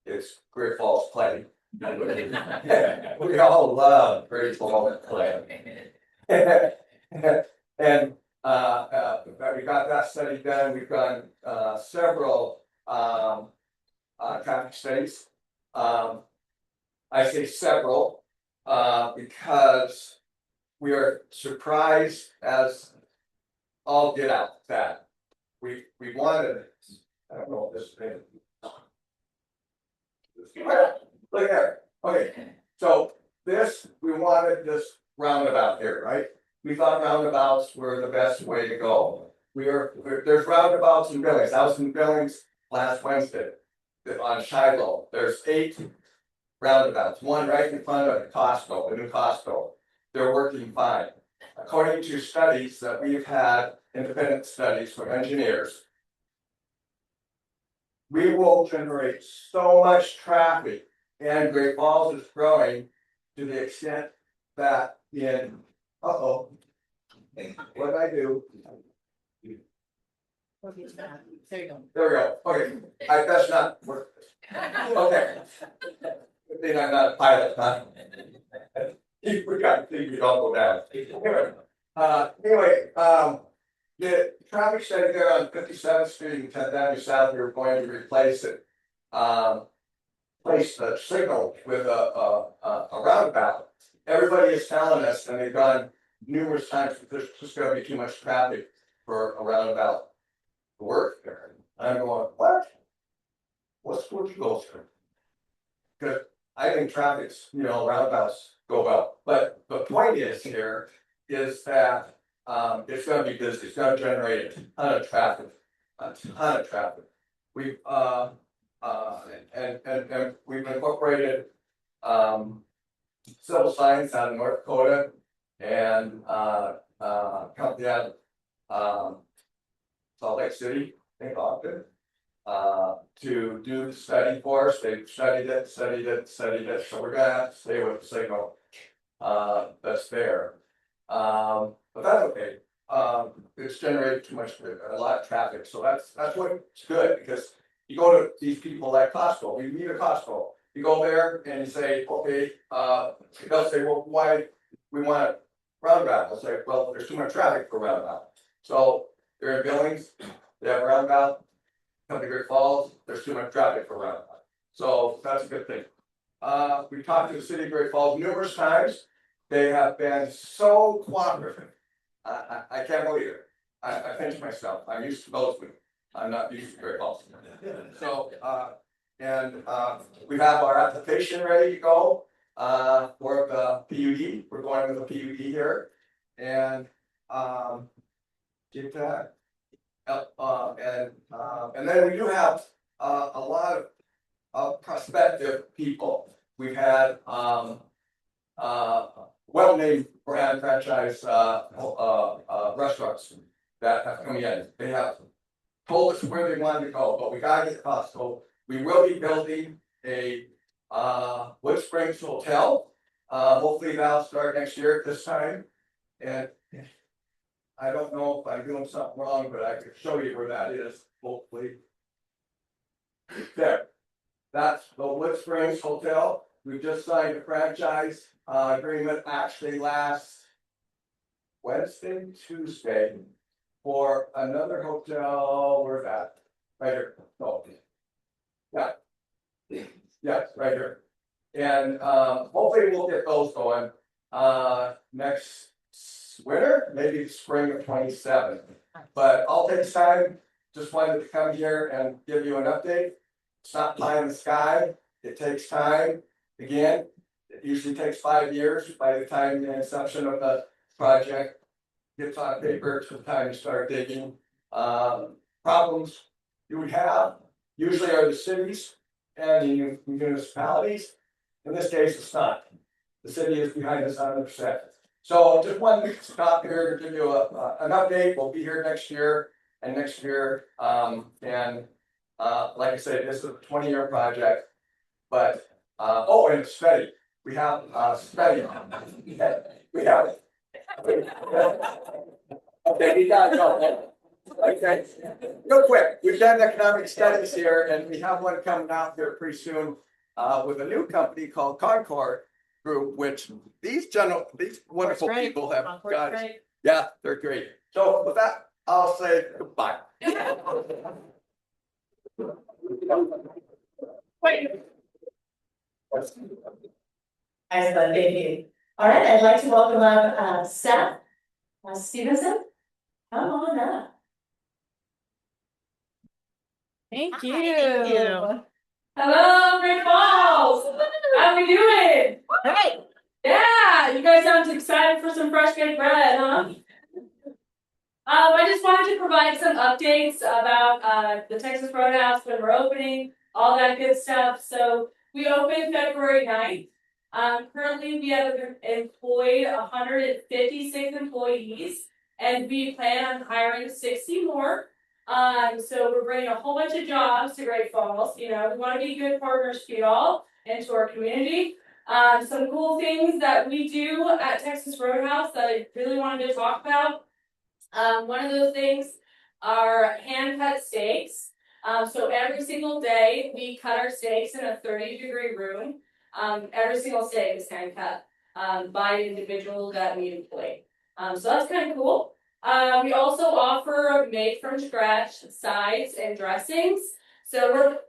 it's Great Falls clay. We all love Great Falls clay. And we got that study done. We've done several traffic studies. I say several because we are surprised as all get out that we wanted. I don't know if this thing. Look here. Okay, so this, we wanted this roundabout here, right? We thought roundabouts were the best way to go. There's roundabouts in Billings. I was in Billings last Wednesday on Shiloh. There's 8 roundabouts, one right in front of Costco, the new Costco. They're working fine. According to studies that we've had, independent studies from engineers, we will generate so much traffic, and Great Falls is growing to the extent that in, what did I do? There you go. There we go, okay, that's not work. Okay. Then I'm not a pilot, huh? We got to think all go down. Anyway, the traffic study there on 57th Street and 10th Avenue South, we were going to replace it. Place the signal with a roundabout. Everybody is telling us, and they've gone numerous times, that there's just gonna be too much traffic for a roundabout to work there. I'm going, what? What's what you go through? Because I think traffic's, roundabouts go well. But the point is here is that it's gonna be busy, it's gonna generate a ton of traffic. We've and we've incorporated civil signs out of North Dakota and company out of Salt Lake City, I think Ogden, to do the study for us. They've studied it, so we're gonna have to stay with the signal that's there. But that's okay. It's generated too much, a lot of traffic, so that's what's good, because you go to these people like Costco, you meet a Costco, you go there and you say, okay, they'll say, well, why we want roundabout? I'll say, well, there's too much traffic for roundabout. So they're in Billings, they have a roundabout, come to Great Falls, there's too much traffic for roundabout. So that's a good thing. We've talked to the city of Great Falls numerous times. They have been so cooperative. I can't believe it. I pinch myself. I'm used to Bozeman. I'm not used to Great Falls. So, we have our application ready to go for the PUD. We're going with the PUD here, and get that. And then we do have a lot of prospective people. We've had well-named brand franchise restaurants that have come in. They have told us where they wanted to go, but we gotta get Costco. We will be building a Wood Springs Hotel. Hopefully that'll start next year at this time. And I don't know if I'm doing something wrong, but I could show you where that is, hopefully. There. That's the Wood Springs Hotel. We've just signed a franchise agreement actually last Wednesday, Tuesday, for another hotel. Where's that? Right here. Oh. Yeah. Yes, right here. And hopefully we'll get those going next winter, maybe spring of 27. But I'll take time. Just wanted to come here and give you an update. It's not pie in the sky. It takes time. Again, it usually takes 5 years by the time the inception of the project gets on paper to the time you start digging. Problems you would have usually are the cities and the municipalities. In this case, it's not. The city is behind us 100%. So just wanted to stop here to give you an update. We'll be here next year and next year. And Like I said, this is a 20-year project. But, and study, we have, study. We have. Okay, we gotta go. Okay, real quick, we've done economic studies here and we have one coming out here pretty soon. With a new company called Concord Group, which these wonderful people have got. Yeah, they're great. So with that, I'll say goodbye. Wait. Excellent, thank you. All right, I'd like to welcome up Seth Stevenson. Come on up. Thank you. Thank you. Hello, Great Falls. How we doing? Great. Yeah, you guys sound excited for some fresh baked bread, huh? I just wanted to provide some updates about the Texas Roadhouse when we're opening, all that good stuff. So we opened February 9th. Currently we have employed 156 employees, and we plan on hiring 60 more. So we're bringing a whole bunch of jobs to Great Falls. You know, we want to be good partners to y'all and to our community. Some cool things that we do at Texas Roadhouse that I really wanted to talk about. One of those things are hand cut steaks. So every single day we cut our steaks in a 30-degree room. Every single steak is hand cut by an individual that we employ. So that's kind of cool. We also offer made from scratch sides and dressings. So we're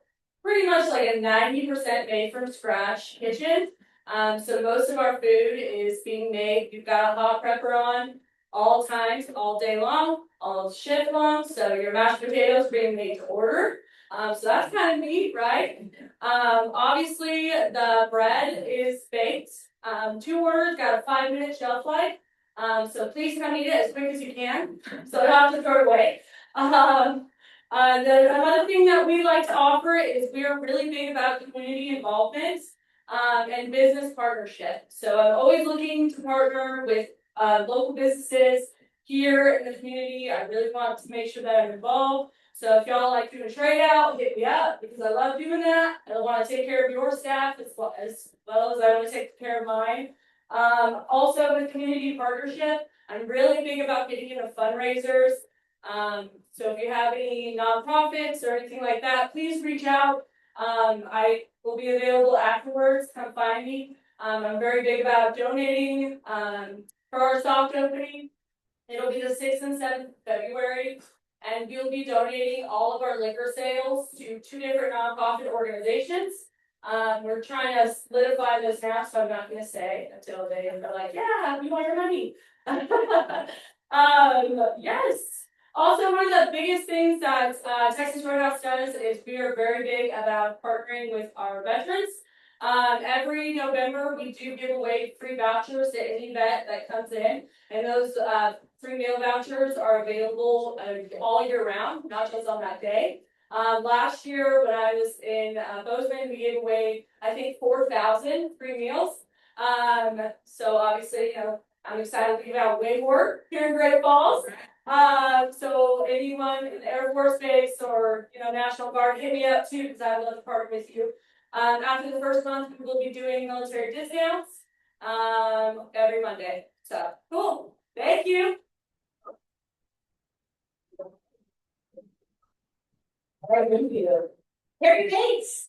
pretty much like a 90% made from scratch kitchen. So most of our food is being made. We've got a hot prepper on all times, all day long, all shift long. So your mashed potatoes being made to order. So that's kind of neat, right? Obviously the bread is baked. 2 orders, got a 5-minute shelf life. So please come eat it as quick as you can, so I don't have to throw it away. Another thing that we like to offer is we are really big about community involvement and business partnership. So I'm always looking to partner with local businesses here in the community. I really want to make sure that I'm involved. So if y'all like doing a trade out, hit me up because I love doing that. I want to take care of your staff as well as I want to take care of mine. Also with community partnership, I'm really big about getting into fundraisers. So if you have any nonprofits or anything like that, please reach out. I will be available afterwards. Come find me. I'm very big about donating for our soft opening. It'll be the 6th and 7th of February, and we'll be donating all of our liquor sales to 2 different nonprofit organizations. We're trying to solidify this now, so I'm not going to say until they are like, yeah, we want your money. Yes. Also, one of the biggest things that Texas Roadhouse does is we are very big about partnering with our veterans. Every November, we do give away free vouchers to any vet that comes in, and those free meal vouchers are available all year round, not just on that day. Last year when I was in Bozeman, we gave away, I think, 4,000 free meals. So obviously, you know, I'm excited to give out way more here in Great Falls. So anyone in the Air Force Base or, you know, National Guard, hit me up too, because I would love to partner with you. After the first month, we will be doing military discounts every Monday. So cool. Thank you. All right, thank you. Carrie Bates.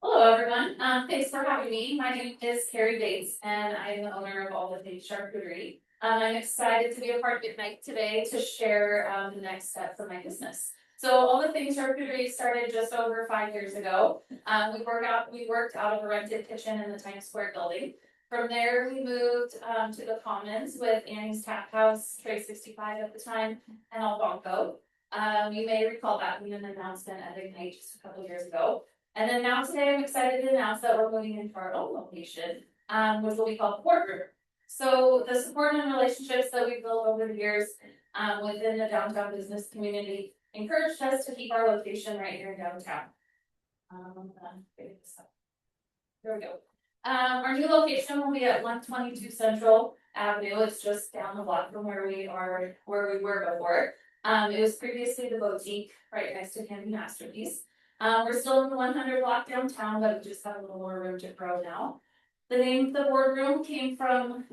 Hello, everyone. Thanks for having me. My name is Carrie Bates, and I am the owner of All the Things Charcuterie. I'm excited to be a part of Ignite today to share the next steps of my business. So, All the Things Charcuterie started just over 5 years ago. We worked out of a rented kitchen in the Times Square building. From there, we moved to the Commons with Annie's Tap House, Tray 65 at the time, and Algonco. You may recall that we made an announcement at Ignite just a couple years ago. And then now today, I'm excited to announce that we're moving into our own location, which will be called Port Group. So the support and relationships that we've built over the years within the downtown business community encouraged us to keep our location right here in downtown. There we go. Our new location will be at 122 Central Avenue, it's just down the block from where we were before. It was previously the boutique right next to Candy Masterpiece. We're still in the 100 block downtown, but we just have a little more room to grow now. The name of the boardroom came from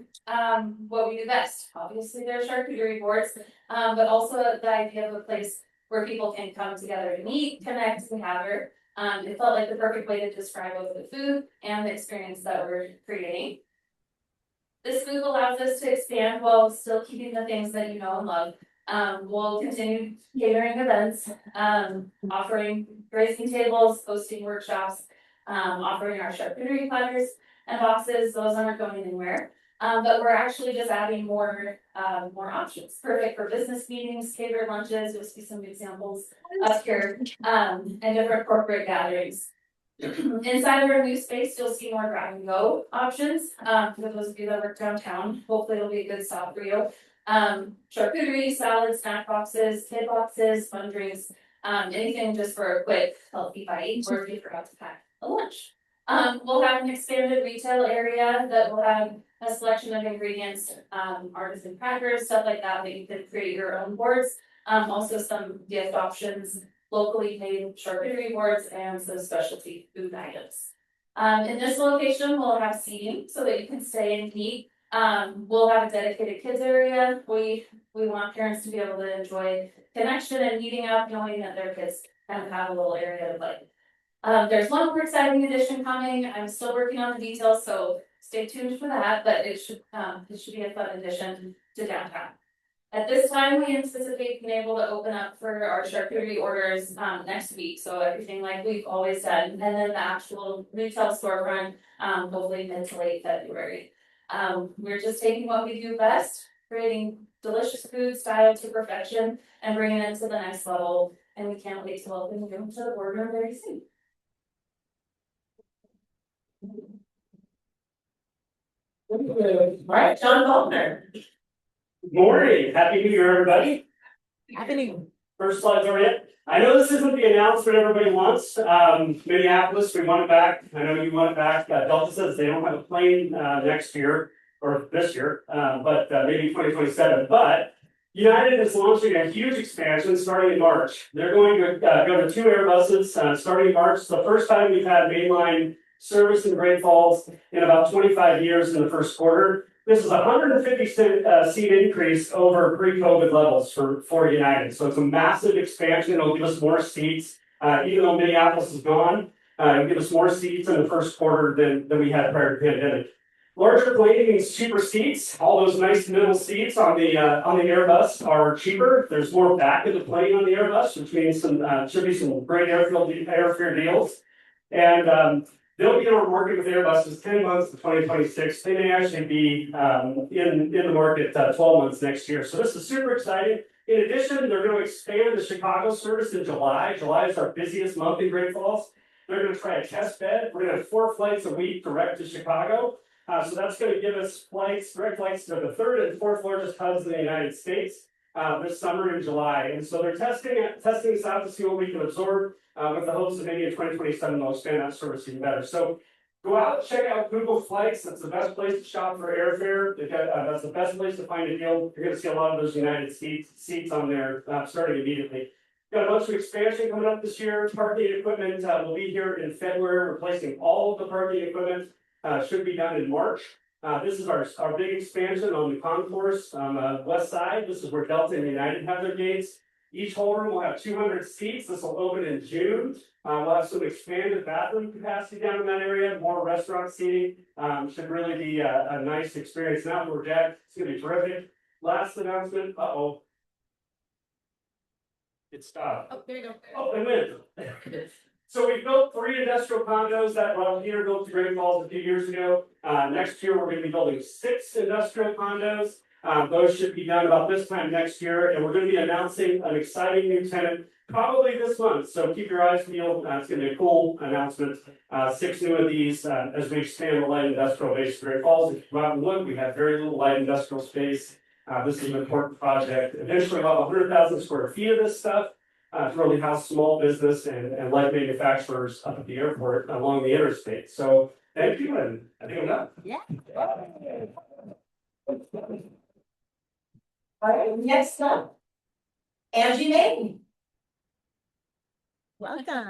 what we do best. Obviously, there are charcuterie boards, but also the idea of a place where people can come together to meet, connect, and gather. It felt like the perfect way to describe both the food and the experience that we're creating. This booth allows us to expand while still keeping the things that you know and love. We'll continue catering events, offering racing tables, hosting workshops, offering our charcuterie platters and boxes. Those aren't going anywhere. But we're actually just adding more options. Perfect for business meetings, catered lunches. You'll see some examples up here, and different corporate gatherings. Inside of our new space, you'll see more grab and go options. For those of you that work downtown, hopefully it'll be a good stop for you. Charcuterie, salad, snack boxes, kid boxes, fun drinks, anything just for a quick healthy bite, or if you forgot to pack a lunch. We'll have an expanded retail area that will have a selection of ingredients, artisan crackers, stuff like that you can create your own boards. Also some gift options, locally made charcuterie boards, and some specialty food items. In this location, we'll have seating so that you can stay and eat. We'll have a dedicated kids area. We want parents to be able to enjoy connection and eating out, knowing that their kids kind of have a little area to play. There's one more exciting addition coming. I'm still working on the details, so stay tuned for that, but it should be a fun addition to downtown. At this time, we anticipate being able to open up for our charcuterie orders next week, so everything like we've always done, and then the actual retail storefront, hopefully mid to late February. We're just taking what we do best, creating delicious food styled to perfection and bringing it to the next level, and we can't wait to welcome you to the boardroom very soon. All right, John Faulkner. Good morning, happy New Year, everybody. Happening. First slide's already up. I know this isn't the announcement everybody wants. Minneapolis, we want it back. I know you want it back. Delta says they don't have a plane next year or this year, but maybe 2027. But United is launching a huge expansion starting in March. They're going to go to 2 Airbuses starting in March. It's the first time we've had mainline service in Great Falls in about 25 years in the first quarter. This is a 150 seat increase over pre-COVID levels for United. So it's a massive expansion. It'll give us more seats. Even though Minneapolis is gone, it'll give us more seats in the first quarter than we had prior to the pandemic. Larger plane means cheaper seats. All those nice middle seats on the Airbus are cheaper. There's more back of the plane on the Airbus, which means should be some great airfare deals. And they'll be on the market with Airbuses 10 months to 2026. They may actually be in the market 12 months next year. So this is super exciting. In addition, they're going to expand the Chicago service in July. July is our busiest month in Great Falls. They're going to try a test bed. We're going to have 4 flights a week direct to Chicago. So that's going to give us direct flights to the 3rd and 4th largest hubs in the United States this summer in July. And so they're testing this out to see what we can absorb with the hopes that maybe in 2027 they'll expand that service even better. So go out, check out Google Flights. That's the best place to shop for airfare. That's the best place to find a deal. You're going to see a lot of those United seats on there starting immediately. Got a bunch of expansion coming up this year. Parking equipment will be here in February, replacing all of the parking equipment. Should be done in March. This is our big expansion on the concourse on the west side. This is where Delta and United have their gates. Each whole room will have 200 seats. This will open in June. We'll have some expanded bathroom capacity down in that area, more restaurant seating. Should really be a nice experience. An outdoor deck. It's going to be terrific. Last announcement. It stopped. Oh, there you go. Oh, it went. So we built 3 industrial condos that Peter built to Great Falls a few years ago. Next year, we're going to be building 6 industrial condos. Those should be done about this time next year. And we're going to be announcing an exciting new tenant probably this month. So keep your eyes peeled. It's going to be a cool announcement. 6 new of these as we expand the light industrial base of Great Falls. If you come out and look, we have very little light industrial space. This is an important project. Eventually, about 100,000 square feet of this stuff. To really house small business and light manufacturers up at the airport along the interstate. So thank you, and I think I'm done. Yeah. Alright, next up. Angie Maiden. Welcome.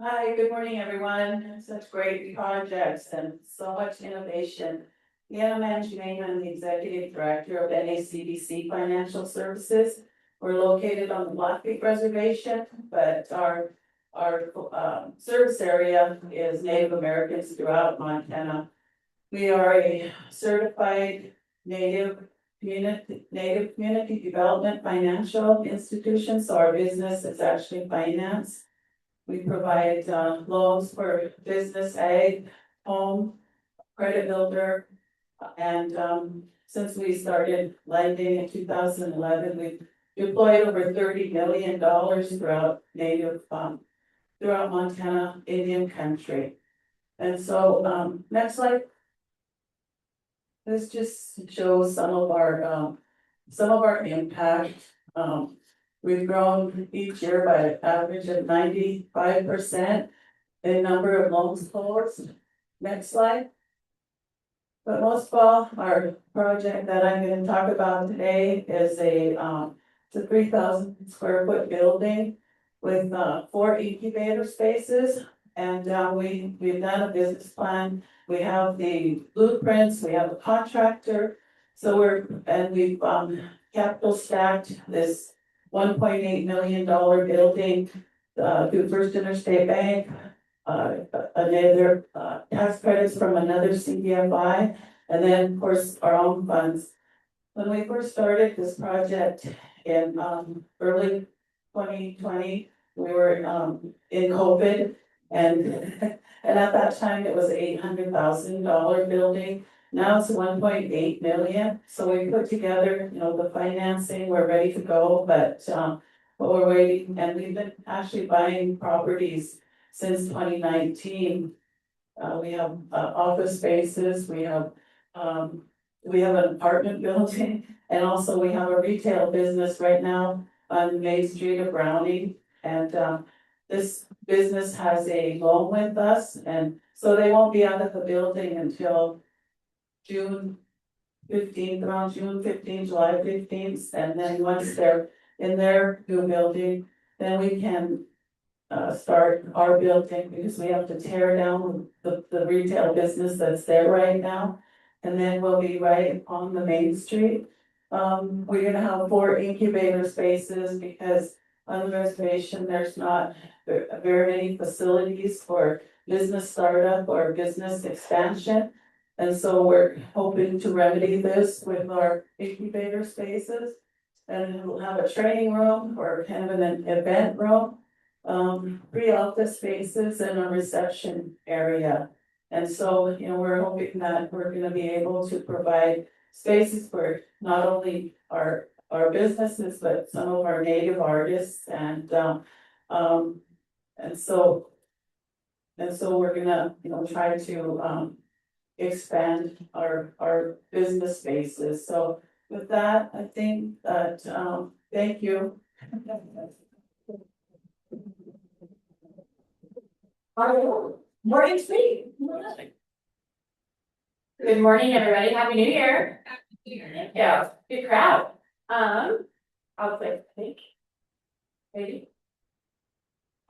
Hi, good morning, everyone. Such great projects and so much innovation. Yeah, I'm Angie Main, I'm the Executive Director of NACDC Financial Services. We're located on the Blackfeet Reservation, but our service area is Native Americans throughout Montana. We are a certified Native Community Development Financial Institution, so our business is actually finance. We provide loans for business, ag, home, credit builder. And since we started lending in 2011, we've deployed over $30 million throughout throughout Montana Indian country. And so next slide. This just shows some of our impact. We've grown each year by an average of 95% in number of loans closed. Next slide. But most of all, our project that I'm going to talk about today is it's a 3,000 square foot building with 4 incubator spaces. And we've done a business plan. We have the blueprints, we have a contractor. So we've capital stacked this $1.8 million building through First Interstate Bank, another tax credits from another CDFI, and then of course our own funds. When we first started this project in early 2020, we were in COVID, and at that time it was $800,000 building. Now it's 1.8 million, so we put together, the financing, we're ready to go, but we're waiting, and we've been actually buying properties since 2019. We have office spaces, we have an apartment building, and also we have a retail business right now on Main Street of Browning, and this business has a loan with us, and so they won't be out of the building until June 15th, around June 15th, July 15th, and then once they're in their new building, then we can start our building, because we have to tear down the retail business that's there right now. And then we'll be right on the main street. We're gonna have 4 incubator spaces because on the reservation, there's not very many facilities for business startup or business expansion. And so we're hoping to remedy this with our incubator spaces. And we'll have a training room or kind of an event room, 3 office spaces and a reception area. And so, we're hoping that we're gonna be able to provide spaces for not only our businesses, but some of our native artists and so we're gonna, try to expand our business spaces. So with that, I think that, thank you. Morning, speak. Good morning, everybody. Happy New Year. Yeah, good crowd. I'll click, I think. Maybe.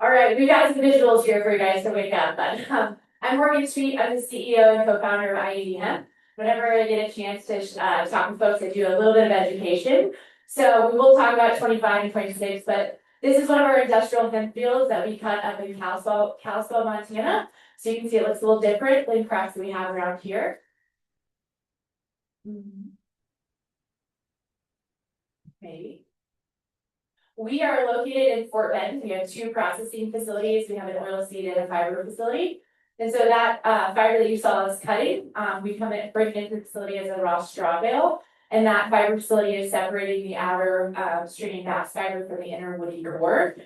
All right, we got some visuals here for you guys to wake up, but I'm Morgan Street. I'm the CEO and co-founder of IED Hemp. Whenever I get a chance to talk with folks, I do a little bit of education. So we will talk about 25 and 26, but this is one of our industrial hemp fields that we cut up in Kalispell, Montana. So you can see it looks a little different than crops that we have around here. Maybe. We are located in Fort Bend. We have 2 processing facilities. We have an oilseed and a fiber facility. And so that fiber that you saw us cutting, we bring it into the facility as a raw straw bale. And that fiber facility is separating the outer stringy bass fiber from the inner woody core.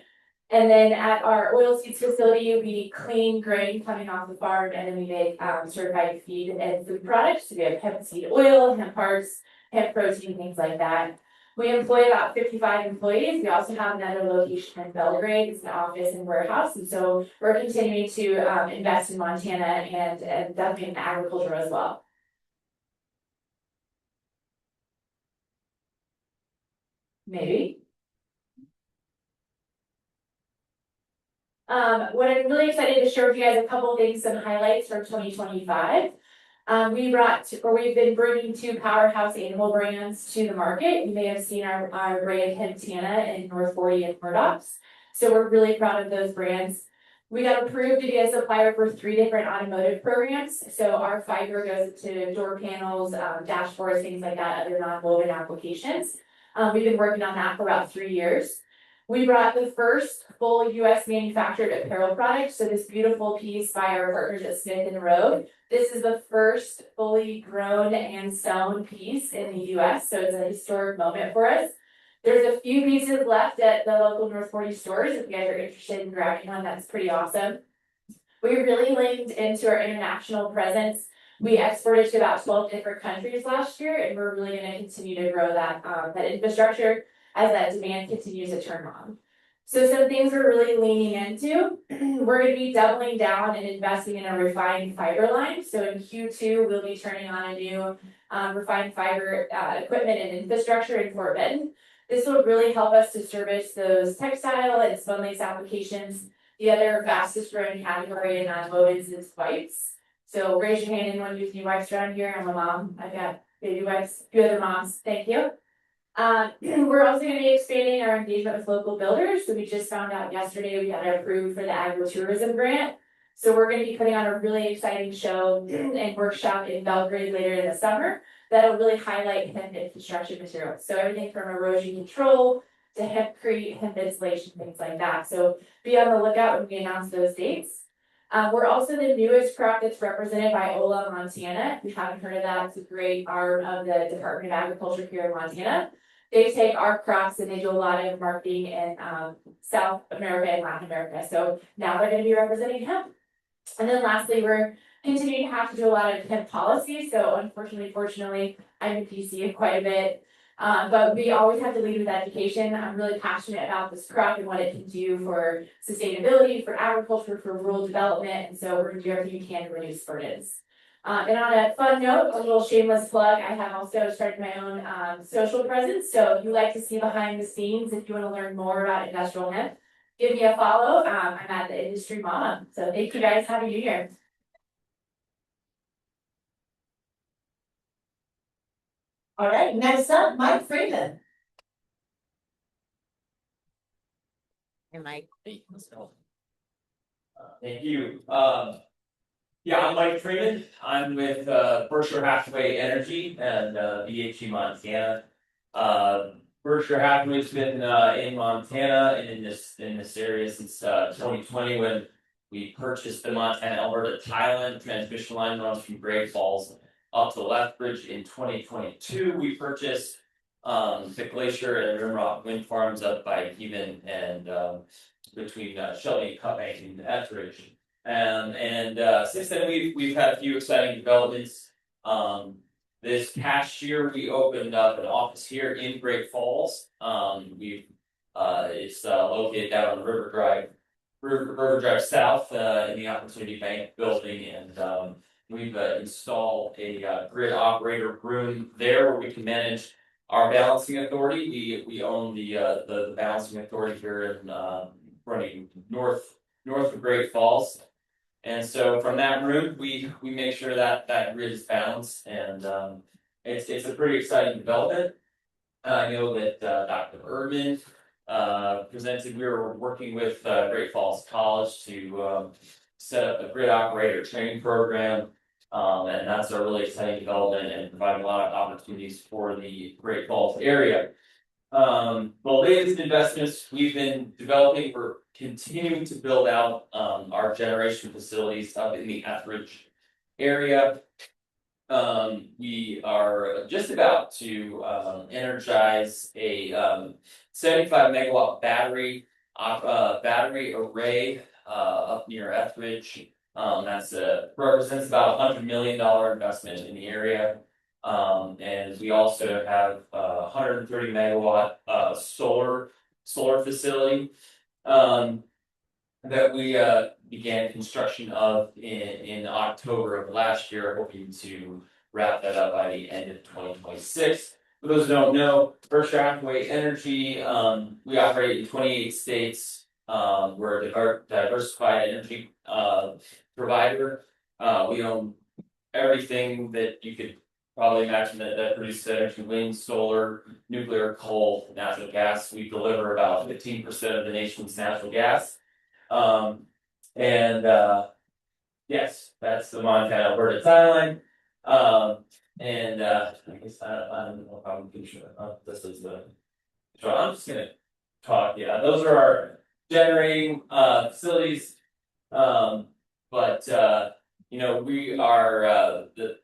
And then at our oilseeds facility, we clean grain coming off the farm, and then we make certified feed and food products. So we have hemp seed oil, hemp hearts, hemp protein, things like that. We employ about 55 employees. We also have another location in Belgrade, it's an office and warehouse, and so we're continuing to invest in Montana and definitely in agriculture as well. Maybe. What I'm really excited to share with you guys a couple of things, some highlights from 2025. We've been bringing two powerhouse animal brands to the market. You may have seen our brand Hemptana in North 40 and Murdoch's. So we're really proud of those brands. We got approved to be a supplier for 3 different automotive programs. So our fiber goes to door panels, dashboards, things like that, other non-woven applications. We've been working on that for about 3 years. We brought the first full US manufactured apparel product. So this beautiful piece by our partners at Smith and Road. This is the first fully grown and sewn piece in the US. So it's a historic moment for us. There's a few pieces left at the local North 40 stores. If you guys are interested in grabbing one, that's pretty awesome. We really leaned into our international presence. We exported to about 12 different countries last year, and we're really going to continue to grow that infrastructure as that demand continues to turn on. So some things we're really leaning into, we're going to be doubling down and investing in a refined fiber line. So in Q2, we'll be turning on a new refined fiber equipment and infrastructure in Fort Benton. This will really help us to service those textile and spun lace applications. The other fastest growing category in non-wovens is wipes. So raise your hand, anyone use new wipes around here? I'm a mom. I've got baby wipes, a few other moms. Thank you. We're also going to be expanding our engagement with local builders. So we just found out yesterday we got approved for the agritourism grant. So we're going to be putting on a really exciting show and workshop in Belgrade later in the summer that'll really highlight hemp and construction materials. So everything from erosion control to hempcrete, hemp insulation, things like that. So be on the lookout when we announce those dates. We're also the newest crop that's represented by Ola Montana. If you haven't heard of that, it's a great arm of the Department of Agriculture here in Montana. They take our crops and they do a lot of marketing in South America and Latin America. So now they're going to be representing hemp. And then lastly, we're continuing to have to do a lot of hemp policy. So unfortunately, fortunately, I'm in DC quite a bit. But we always have to lead with education. I'm really passionate about this crop and what it can do for sustainability, for agriculture, for rural development. And so we're going to do everything we can to reduce burdens. And on a fun note, a little shameless plug, I have also started my own social presence. So if you like to see behind the scenes, if you want to learn more about industrial hemp, give me a follow. I'm at the Industry Mama. So thank you guys. Happy New Year. All right, next up, Mike Freeman. Hey, Mike. Hey, let's go. Thank you. Yeah, I'm Mike Freeman. I'm with Berkshire Hathaway Energy and BHE Montana. Berkshire Hathaway's been in Montana and in this area since 2020 when we purchased the Montana-Alberta Thailand transmission line runs from Great Falls up to Lethbridge. In 2022. We purchased the Glacier and Rimrock wind farms up by Keevan and between Shelby, Cutbank, and Etheridge. And since then we've had a few exciting developments. This past year we opened up an office here in Great Falls. It's located down on River Drive South in the Opportunity Bank building, and we've installed a grid operator room there where we can manage our balancing authority. We own the balancing authority here in running north of Great Falls. And so from that room, we make sure that grid is balanced, and it's a pretty exciting development. I know that Dr. Erdman presented. We were working with Great Falls College to set up a grid operator training program, and that's a really exciting development and providing a lot of opportunities for the Great Falls area. The latest investments we've been developing, we're continuing to build out our generation facilities up in the Etheridge area. We are just about to energize a 75 megawatt battery array up near Etheridge. That's represents about $100 million investment in the area. And we also have a 130 megawatt solar facility. That we began construction of in October of last year, hoping to wrap that up by the end of 2026. For those who don't know, Berkshire Hathaway Energy, we operate in 28 states. We're a diversified energy provider. We own everything that you could probably imagine that produces energy: wind, solar, nuclear, coal, natural gas. We deliver about 15% of the nation's natural gas. And yes, that's the Montana Alberta timeline. And I guess I don't know if I'm too sure. This is the. So I'm just gonna talk. Yeah, those are our generating facilities. But you know, we are the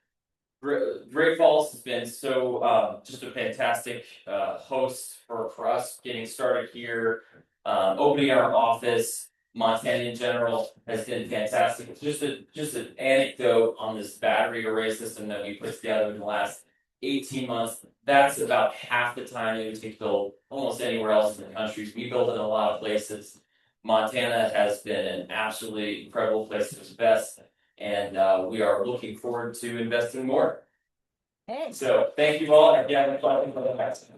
Great Falls has been so just a fantastic host for us getting started here, opening our office. Montana in general has been fantastic. Just an anecdote on this battery array system that we put together in the last 18 months. That's about half the time it would take to build almost anywhere else in the country. We build it in a lot of places. Montana has been an absolutely incredible place to invest, and we are looking forward to investing more. Hey. So thank you all. Again, for the next.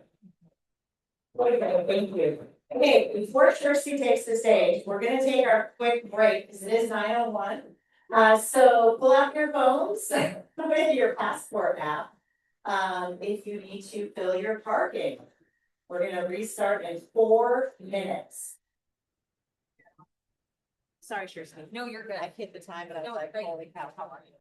Thank you. Okay, before Kirsty takes the stage, we're gonna take our quick break, because it is 9:01. So pull out your phones with your passport app. If you need to fill your parking. We're gonna restart in 4 minutes. Sorry, Kirsten. No, you're good. I hit the time, but I was like, holy cow, how are you?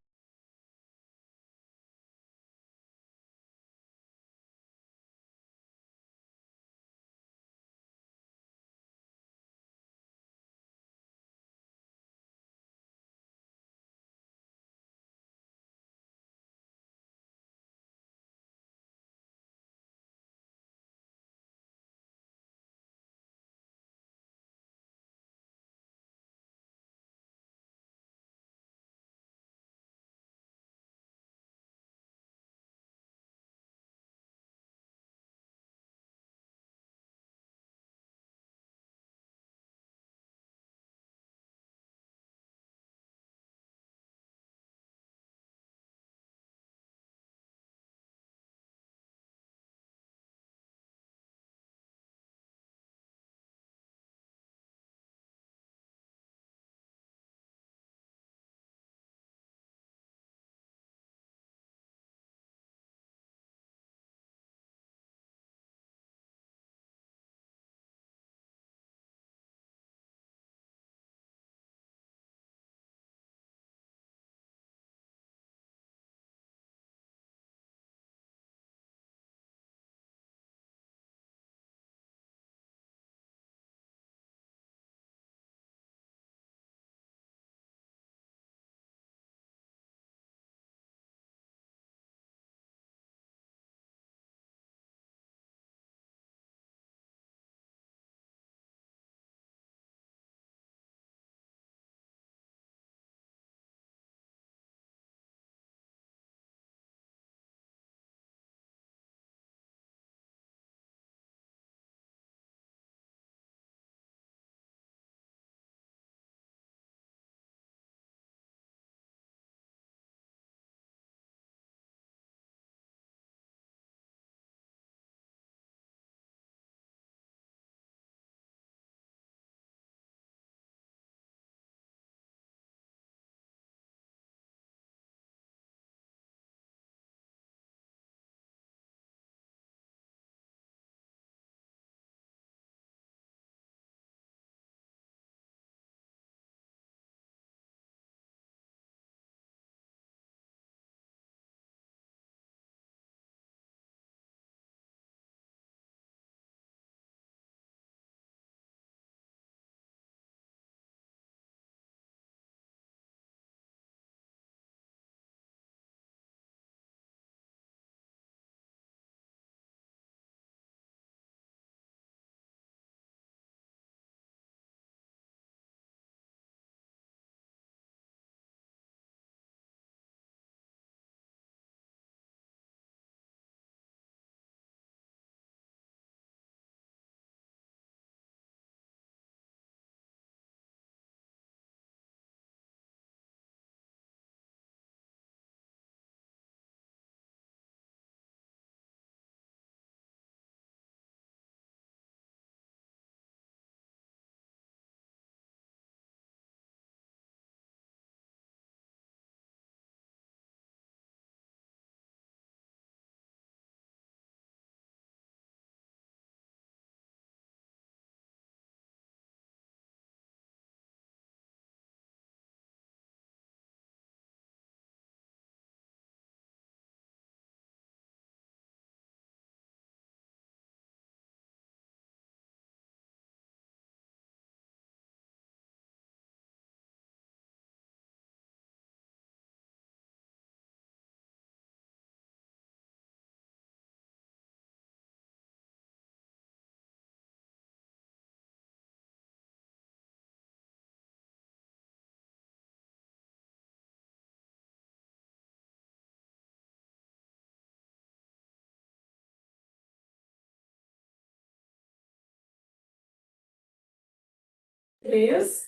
Please.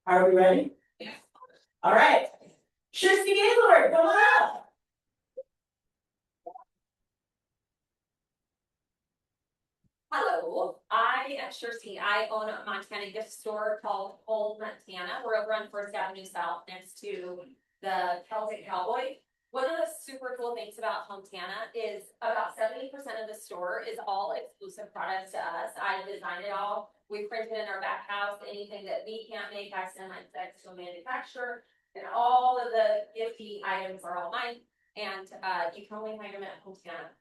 Are we ready? Yeah. All right. Kirsty Gaylord, come on up. Hello, I am Kirsty. I own a Montana gift store called Old Montana. We're over on First Avenue South next to the Celtic Cowboy. One of the super cool things about Montana is about 70% of the store is all exclusive products to us. I designed it all. We print it in our back house. Anything that we can't make, I send my specs to a manufacturer. And all of the gifty items are all mine. And you can only find them at Montana.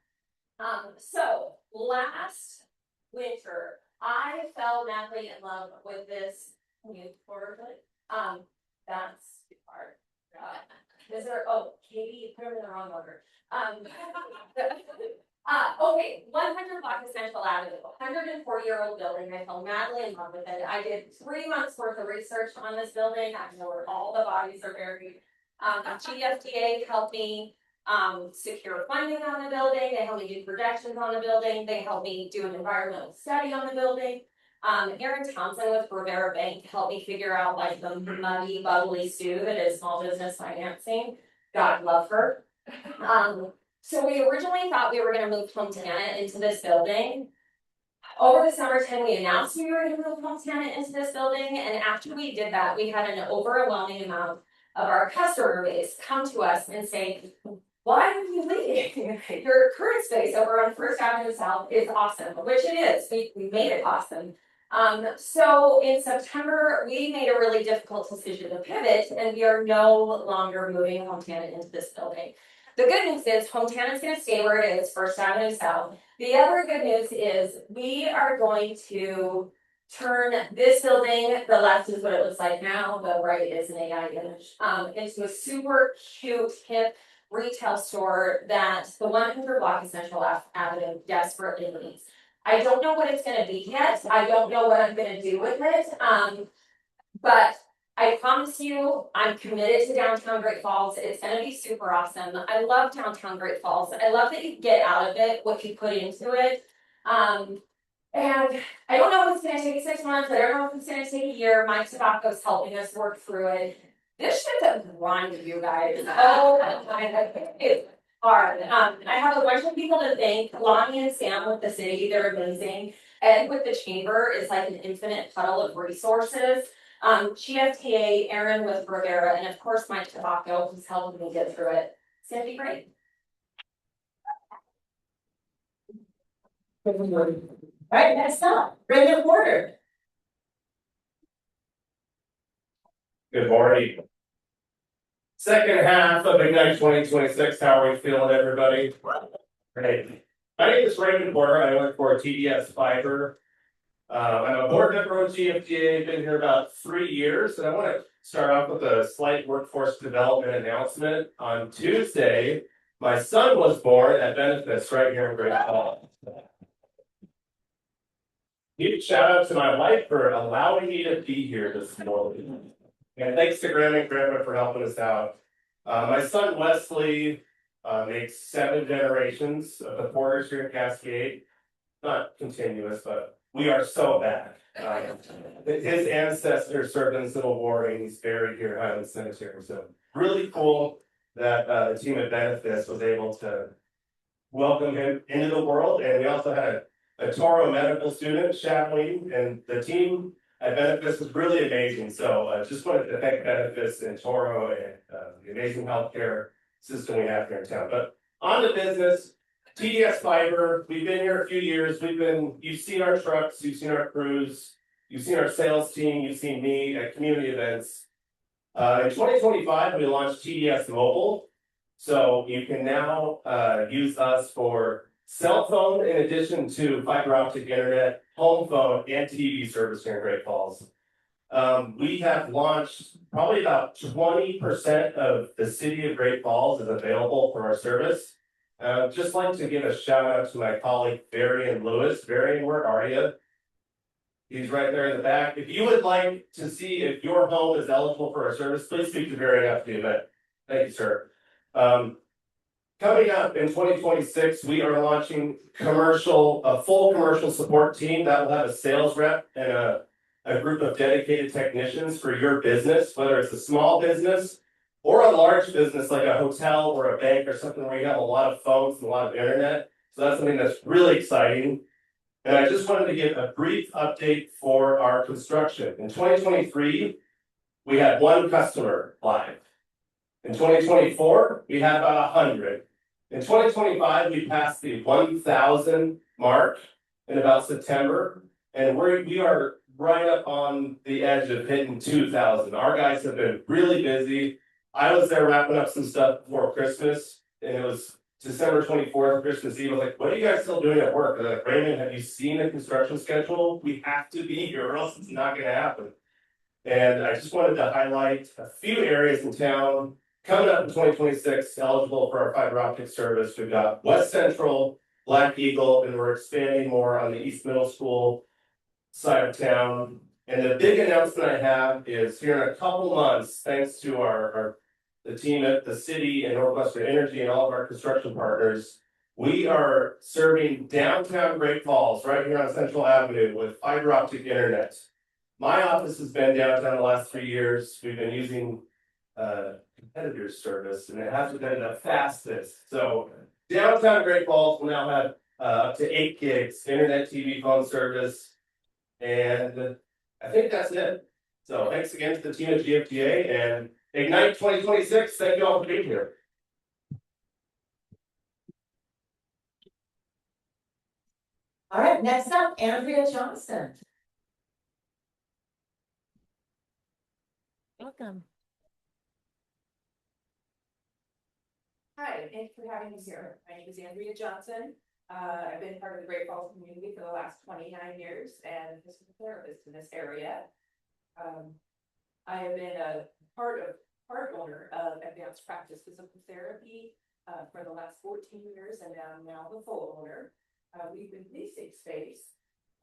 So last winter, I fell madly in love with this new portrait. That's hard. Is there, oh, Katie, you put them in the wrong order. Okay, 100 Block of Central Avenue, 104-year-old building. I fell madly in love with it. I did 3 months worth of research on this building. I know where all the bodies are buried. GFTA helped me secure funding on the building. They helped me do projections on the building. They helped me do an environmental study on the building. Erin Thompson with Rivera Bank helped me figure out like the muddy, bubbly stew that is small business financing. God love her. So we originally thought we were going to move Montana into this building. Over the summertime, we announced we were going to move Montana into this building, and after we did that, we had an overwhelming amount of our customer base come to us and say, why are you leaving? Your current space over on First Avenue South is awesome, which it is. We made it awesome. So in September, we made a really difficult decision to pivot, and we are no longer moving Montana into this building. The good news is Montana is going to stay where it is, First Avenue South. The other good news is we are going to turn this building, the left is what it looks like now, the right is an AI image, into a super cute, hip retail store that the 100 Block of Central Avenue desperately needs. I don't know what it's going to be yet. I don't know what I'm going to do with it. But I promise you, I'm committed to downtown Great Falls. It's going to be super awesome. I love downtown Great Falls. I love that you get out of it what you put into it. And I don't know if it's going to take 6 months. I don't know if it's going to take a year. Mike Tabacco's helping us work through it. This shit's a grind, you guys. Oh my God, it's hard. I have a bunch of people to thank. Lonnie and Sam with the city, they're amazing. Ed with the chamber is like an infinite puddle of resources. GFTA, Aaron with Rivera, and of course Mike Tabacco, who's helping me get through it. It's gonna be great. All right, next up, Brenda Porter. Good morning. Second half of Ignite 2026, how are we feeling, everybody? Great. My name is Raymond Porter. I work for TDS Fiber. I'm a board member of GFTA, been here about 3 years, and I want to start off with a slight workforce development announcement. On Tuesday, my son was born at Benefits right here in Great Falls. Huge shout out to my wife for allowing me to be here this morning. And thanks to Grandma and Grandma for helping us out. My son Wesley makes 7 generations of the Porters here in Cascade. Not continuous, but we are so bad. His ancestors served in the Civil War and he's buried here at Highland Cemetery. So really cool that the team at Benefits was able to welcome him into the world. And we also had a Toro medical student, Shatley, and the team at Benefits was really amazing. So I just wanted to thank Benefits and Toro and the amazing healthcare system we have here in town. But on to business, TDS Fiber, we've been here a few years. You've seen our trucks, you've seen our crews, you've seen our sales team, you've seen me at community events. In 2025, we launched TDS Mobile. So you can now use us for cell phone in addition to fiber optic internet, home phone, and TV service here in Great Falls. We have launched probably about 20% of the city of Great Falls is available for our service. Just like to give a shout out to my colleague Varian Lewis. Varian, where are you? He's right there in the back. If you would like to see if your home is eligible for our service, please speak to Varian after the event. Thank you, sir. Coming up in 2026, we are launching a full commercial support team that will have a sales rep and a a group of dedicated technicians for your business, whether it's a small business or a large business like a hotel or a bank or something where you have a lot of phones and a lot of internet. So that's something that's really exciting. And I just wanted to give a brief update for our construction. In 2023, we had one customer live. In 2024, we had about 100. In 2025, we passed the 1,000 mark in about September, and we are right up on the edge of hitting 2,000. Our guys have been really busy. I was there wrapping up some stuff before Christmas, and it was December 24th, Christmas Eve. I was like, what are you guys still doing at work? And they're like, Raymond, have you seen the construction schedule? We have to be here or else it's not gonna happen. And I just wanted to highlight a few areas in town coming up in 2026 eligible for our fiber optic service. We've got West Central, Black Eagle, and we're expanding more on the East Middle School side of town. And the big announcement I have is here in a couple months, thanks to the team at the city and Northwestern Energy and all of our construction partners, we are serving downtown Great Falls right here on Central Avenue with fiber optic internet. My office has been downtown the last 3 years. We've been using competitor's service, and it hasn't been the fastest. So downtown Great Falls will now have up to 8 gigs internet, TV, phone service, and I think that's it. So thanks again to the team at GFTA and Ignite 2026. Thank you all for being here. All right, next up, Andrea Johnson. Welcome. Hi, thanks for having me here. My name is Andrea Johnson. I've been part of the Great Falls community for the last 29 years and physical therapist in this area. I have been a part owner of Advanced Practice Physical Therapy for the last 14 years, and I'm now the full owner. We've been leasing space.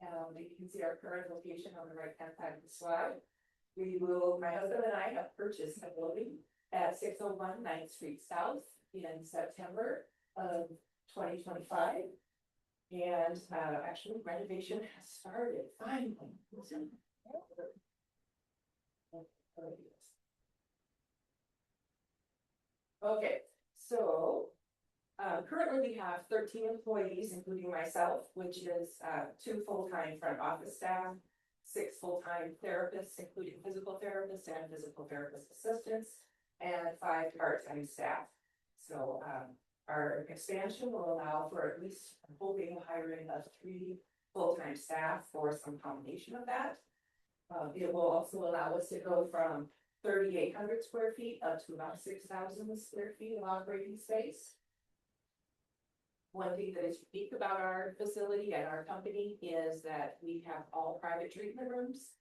You can see our current location on the right-hand side of the slide. My husband and I have purchased a building at 601 9th Street South in September of 2025. And actually renovation has started finally. Okay, so currently we have 13 employees, including myself, which is 2 full-time front office staff, 6 full-time therapists, including physical therapists and physical therapist assistants, and 5 part-time staff. So our expansion will allow for at least, I'm hoping, hiring of 3 full-time staff or some combination of that. It will also allow us to go from 3,800 square feet up to about 6,000 square feet of operating space. One thing that is unique about our facility and our company is that we have all private treatment rooms.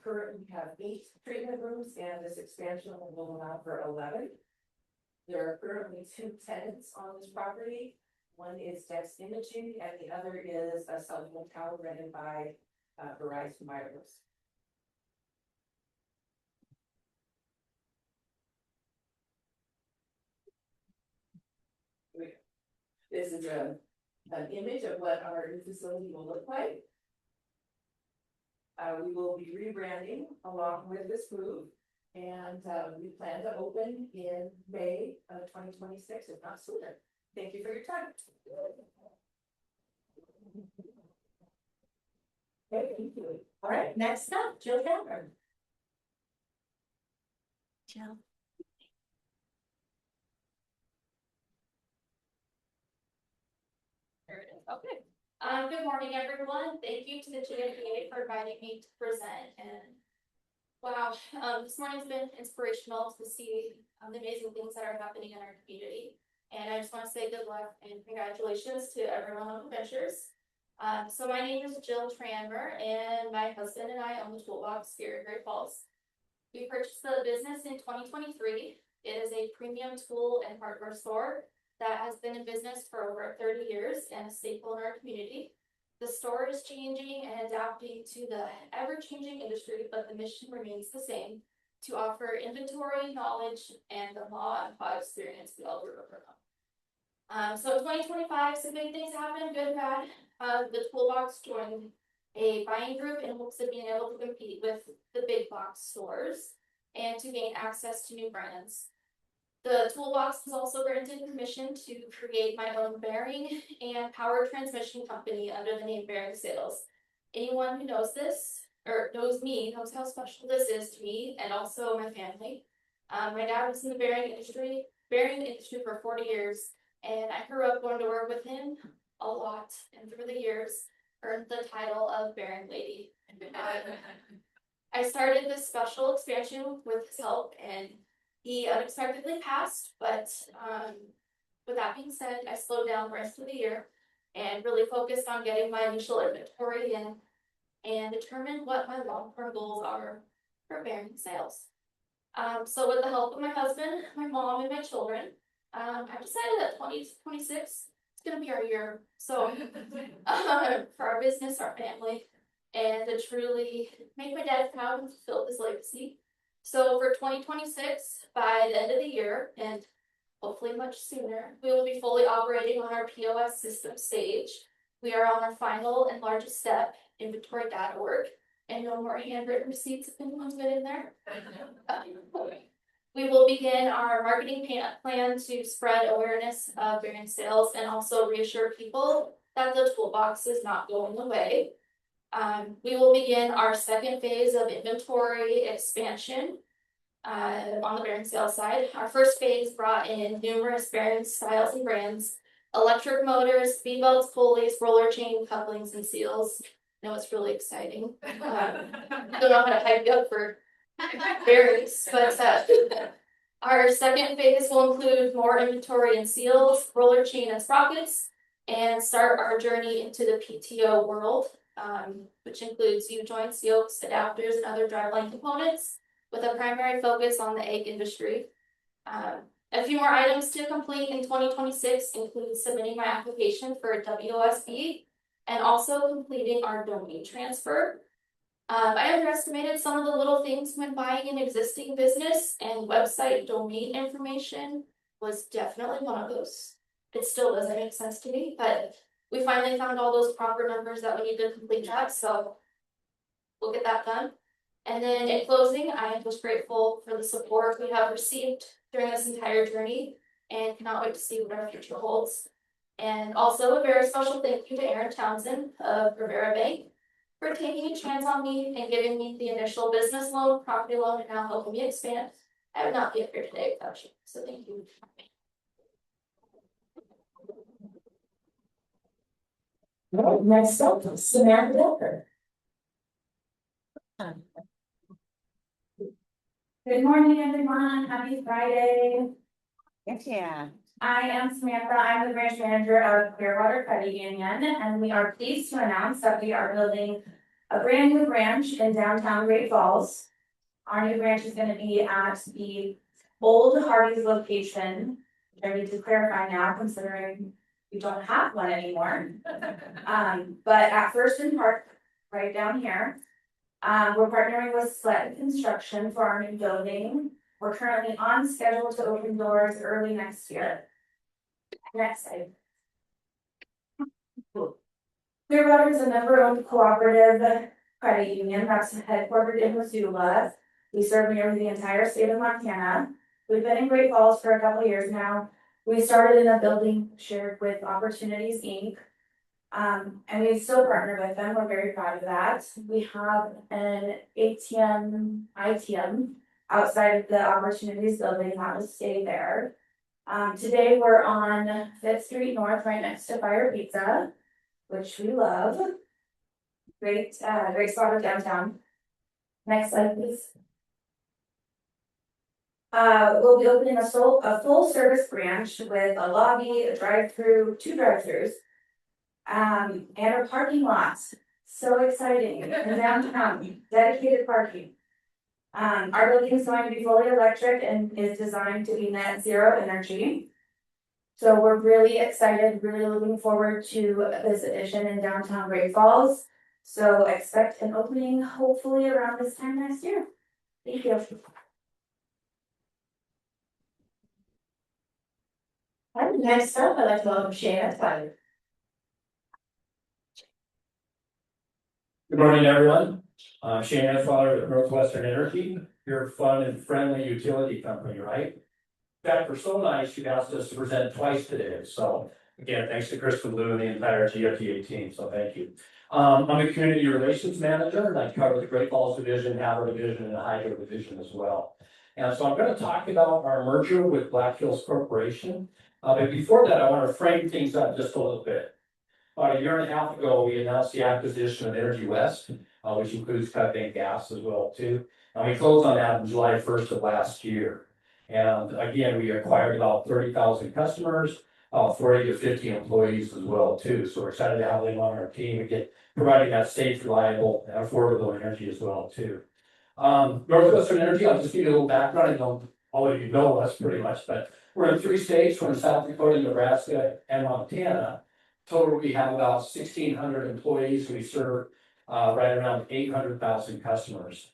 Currently we have 8 treatment rooms, and this expansion will allow for 11. There are currently 2 tenants on this property. One is Dex Imaging, and the other is a cell phone tower rented by Verizon Wireless. This is an image of what our new facility will look like. We will be rebranding along with this move, and we plan to open in May of 2026, if not sooner. Thank you for your time. Okay, thank you. All right, next up, Jill Cameron. Jill. There it is. Okay. Good morning, everyone. Thank you to the GFTA for inviting me to present. And wow, this morning's been inspirational to see the amazing things that are happening in our community. And I just want to say good luck and congratulations to everyone on the ventures. So my name is Jill Tranmer, and my husband and I own the Toolbox here in Great Falls. We purchased the business in 2023. It is a premium tool and hardware store that has been in business for over 30 years and a staple in our community. The store is changing and adapting to the ever-changing industry, but the mission remains the same: to offer inventory, knowledge, and the law and pod experience we all grew up around. So 2025, some big things happened, good and bad. The Toolbox joined a buying group in hopes of being able to compete with the big box stores and to gain access to new brands. The toolbox was also granted permission to create my own bearing and power transmission company under the name Bearing Sales. Anyone who knows this or knows me knows how special this is to me and also my family. My dad was in the bearing industry for 40 years, and I grew up going to work with him a lot, and through the years earned the title of Bearing Lady. I started this special expansion with his help, and he unexpectedly passed, but with that being said, I slowed down the rest of the year and really focused on getting my initial inventory in and determined what my long-term goals are for bearing sales. So with the help of my husband, my mom, and my children, I've decided that 2026 is gonna be our year. So for our business, our family, and to truly make my dad proud and fulfill his legacy. So for 2026, by the end of the year, and hopefully much sooner, we will be fully operating on our POS system stage. We are on our final and largest step, inventory.org, and no more handwritten receipts if anyone's been in there. We will begin our marketing plan to spread awareness of Bearing Sales and also reassure people that the toolbox is not going away. We will begin our second phase of inventory expansion on the Bearing Sales side. Our first phase brought in numerous bearing styles and brands, electric motors, speed belts, pulleys, roller chain, couplings, and seals. I know it's really exciting. Don't know how to hype you up for bearings, but our second phase will include more inventory and seals, roller chain and sprockets, and start our journey into the PTO world, which includes U-joints, yokes, adapters, and other driveline components, with a primary focus on the egg industry. A few more items to complete in 2026 include submitting my application for a WOSB and also completing our domain transfer. I underestimated some of the little things when buying an existing business, and website domain information was definitely one of those. It still doesn't make sense to me, but we finally found all those proper numbers that we need to complete that, so we'll get that done. And then in closing, I am just grateful for the support we have received during this entire journey and cannot wait to see what our future holds. And also a very special thank you to Aaron Townsend of Rivera Bank for taking a chance on me and giving me the initial business loan, property loan, and now helping me expand. I would not be here today without you, so thank you. Next up, Samantha Delker. Good morning, everyone. Happy Friday. Yeah. I am Samantha. I'm the branch manager of Clearwater Credit Union, and we are pleased to announce that we are building a brand new branch in downtown Great Falls. Our new branch is going to be at the old Hardee's location, which I need to clarify now, considering we don't have one anymore. But at First and Park, right down here, we're partnering with Sled Construction for our new building. We're currently on schedule to open doors early next year. Next slide. Clearwater is a member-owned cooperative credit union that's headquartered in Missoula. We serve nearly the entire state of Montana. We've been in Great Falls for a couple of years now. We started in a building shared with Opportunities Inc. And we still partner with them. We're very proud of that. We have an ITM outside of the Opportunities building that will stay there. Today we're on 5th Street North, right next to Fire Pizza, which we love. Great spot of downtown. Next slide, please. We'll be opening a full service branch with a lobby, a drive-through, 2 drive-throughs, and a parking lot. So exciting in downtown, dedicated parking. Our building is going to be fully electric and is designed to be net zero energy. So we're really excited, really looking forward to this addition in downtown Great Falls. So expect an opening hopefully around this time next year. Thank you. Next up, I'd like to welcome Shayna Tyler. Good morning, everyone. I'm Shane Edgewater with Northwestern Energy, your fun and friendly utility company, right? In fact, we're so nice, you asked us to present twice today, so again, thanks to Kristen Blue and the entire GFTA team, so thank you. I'm a community relations manager, and I cover the Great Falls Division, Havre Division, and the Hydro Division as well. And so I'm going to talk about our merger with Black Hills Corporation. But before that, I want to frame things up just a little bit. About a year and a half ago, we announced the acquisition of Energy West, which includes Cutbank Gas as well too. And we closed on that on July 1st of last year. And again, we acquired about 30,000 customers, 40 to 50 employees as well too. So we're excited to have them on our team and get providing that safe, reliable, and affordable energy as well too. Northwestern Energy, I'll just give you a little background. I know all of you know us pretty much, but we're in 3 states. We're in South Dakota, Nebraska, and Montana. Total, we have about 1,600 employees. We serve right around 800,000 customers.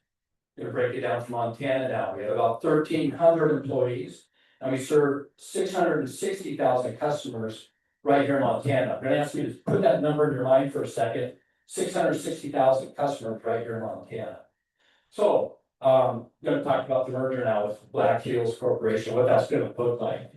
Gonna break it down from Montana now. We have about 1,300 employees, and we serve 660,000 customers right here in Montana. I'm gonna ask you to put that number in your mind for a second. 660,000 customers right here in Montana. So, I'm gonna talk about the merger now with Black Hills Corporation, what that's gonna look like.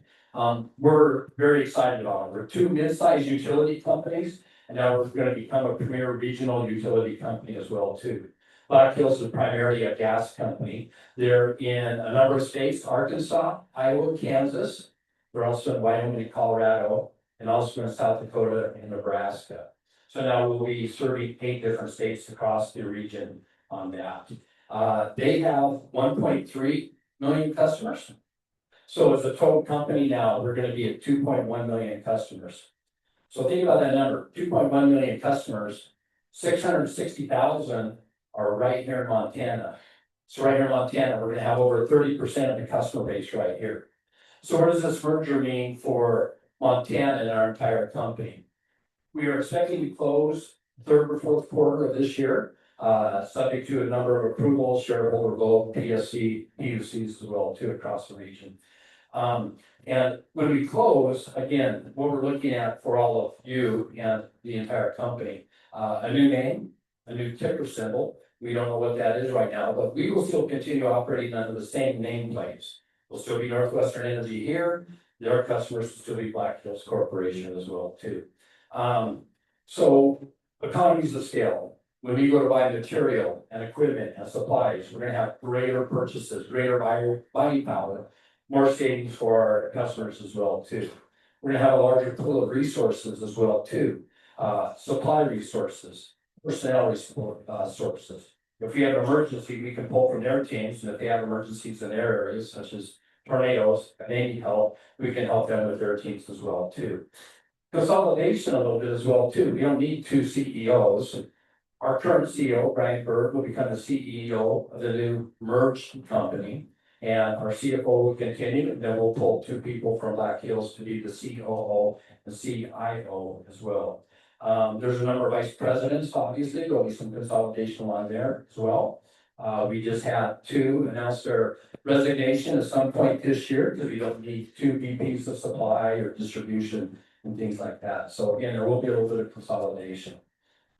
We're very excited about it. We're 2 mid-sized utility companies, and now we're gonna become a premier regional utility company as well too. Black Hills is primarily a gas company. They're in a number of states, Arkansas, Iowa, Kansas. They're also in Wyoming and Colorado, and also in South Dakota and Nebraska. So now we'll be serving 8 different states across the region on that. They have 1.3 million customers. So as a total company now, we're gonna be at 2.1 million customers. So think about that number, 2.1 million customers, 660,000 are right here in Montana. So right here in Montana, we're gonna have over 30% of the customer base right here. So what does this merger mean for Montana and our entire company? We are expecting to close 3rd or 4th quarter of this year, subject to a number of approvals, shareholder vote, PSC, PUCs as well too across the region. And when we close, again, what we're looking at for all of you and the entire company, a new name, a new ticker symbol. We don't know what that is right now, but we will still continue operating under the same nameplates. We'll still be Northwestern Energy here. Their customers will still be Black Hills Corporation as well too. So economies of scale. When we go to buy material and equipment and supplies, we're gonna have greater purchases, greater buying power, more savings for our customers as well too. We're gonna have a larger pool of resources as well too. Supply resources, personnel resources. If we have an emergency, we can pull from their teams, and if they have emergencies in their areas, such as tornadoes, and they need help, we can help them with their teams as well too. Consolidation a little bit as well too. We don't need 2 CEOs. Our current CEO, Brian Bird, will become the CEO of the new merged company. And our CFO will continue, and then we'll pull 2 people from Black Hills to be the COO and CIO as well. There's a number of vice presidents, obviously, there'll be some consolidation along there as well. We just had 2 announce their resignation at some point this year, because we don't need 2 VPs of supply or distribution and things like that. So again, there will be a little bit of consolidation.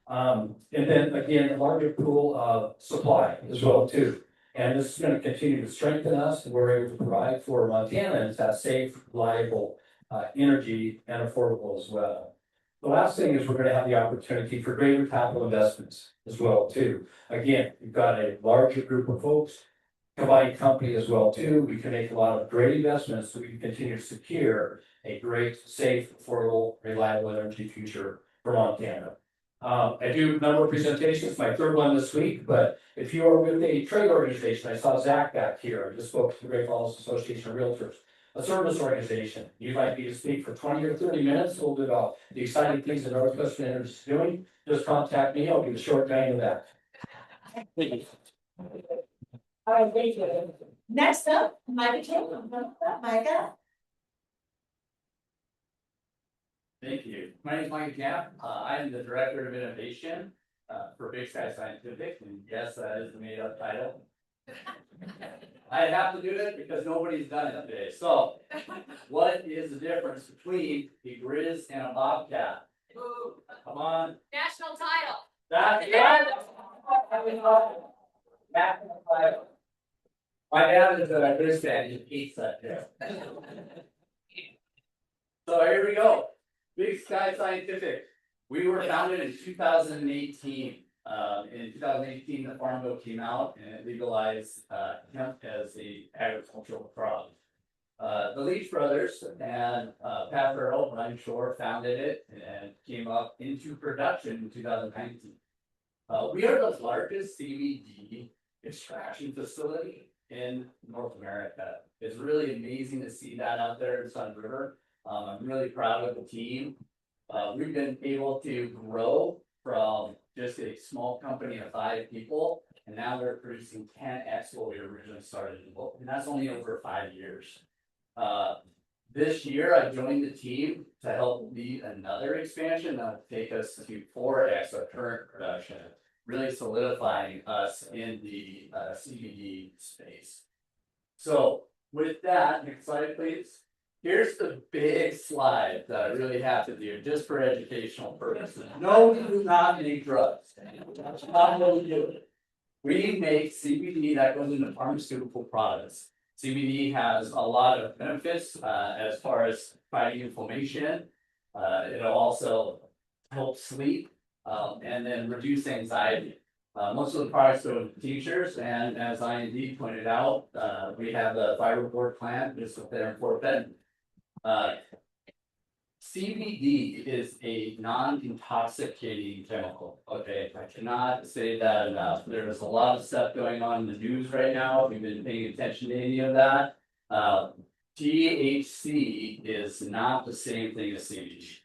And then again, a larger pool of supply as well too. And this is going to continue to strengthen us, and we're able to provide for Montanans that safe, reliable energy and affordable as well. The last thing is we're going to have the opportunity for greater capital investments as well too. Again, we've got a larger group of folks, combined company as well too. We can make a lot of great investments so we can continue to secure a great, safe, affordable, reliable energy future for Montana. I do a number of presentations, my 3rd one this week, but if you are with a trade organization, I saw Zach back here, I just spoke to the Great Falls Association of Realtors, a service organization. You'd like me to speak for 20 or 30 minutes, a little bit about the exciting things that Northwestern Energy is doing, just contact me, I'll give a short guide of that. Thank you. All right, thank you. Next up, Micah Taylor. Micah. Thank you. My name is Mike Camp. I'm the Director of Innovation for Big Sky Scientific, and yes, that is the made-up title. I have to do it because nobody's done it today. So, what is the difference between a Grizz and a Bobcat? Come on. National title. That's it. My dad is a Christian, he eats that, yeah. So here we go, Big Sky Scientific, we were founded in 2018. In 2018, the Farm Bill came out and it legalized hemp as a agricultural product. The Leach brothers and Pat Farrell, Ryan Shore founded it and came up into production in 2019. We are the largest CBD extraction facility in North America. It's really amazing to see that out there in Sun River. I'm really proud of the team. We've been able to grow from just a small company of 5 people, and now we're producing 10x what we originally started, and that's only over 5 years. This year, I joined the team to help lead another expansion that will take us to 4x our current production, really solidifying us in the CBD space. So with that, next slide, please. Here's the big slide that I really have to do just for educational purposes. No, we do not make drugs. That's not what we do. We make CBD that goes into pharmaceutical products. CBD has a lot of benefits as far as fighting inflammation. It'll also help sleep and then reduce anxiety. Most of the products go to teachers, and as IND pointed out, we have the fiberboard plant just up there in Fort Benton. CBD is a non-intoxicating chemical. Okay, I cannot say that enough. There's a lot of stuff going on in the news right now. If you've been paying attention to any of that. THC is not the same thing as CBD.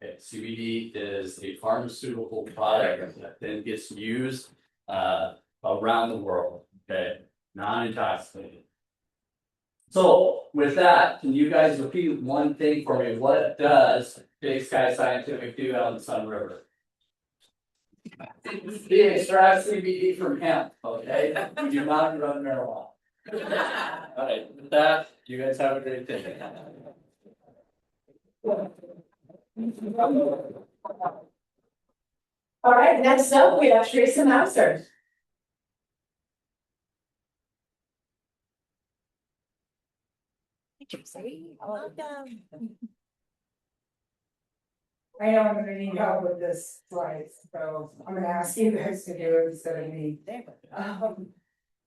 Okay, CBD is a pharmaceutical product that then gets used around the world. Okay, non-intoxicating. So with that, can you guys repeat one thing for me? What does Big Sky Scientific do out in Sun River? We extract CBD from hemp, okay? We do not run marijuana. All right, with that, you guys have a great day. All right, next up, we have Teresa Mauser. Welcome. I know I'm gonna need help with this slide, so I'm gonna ask you guys to do it instead of me.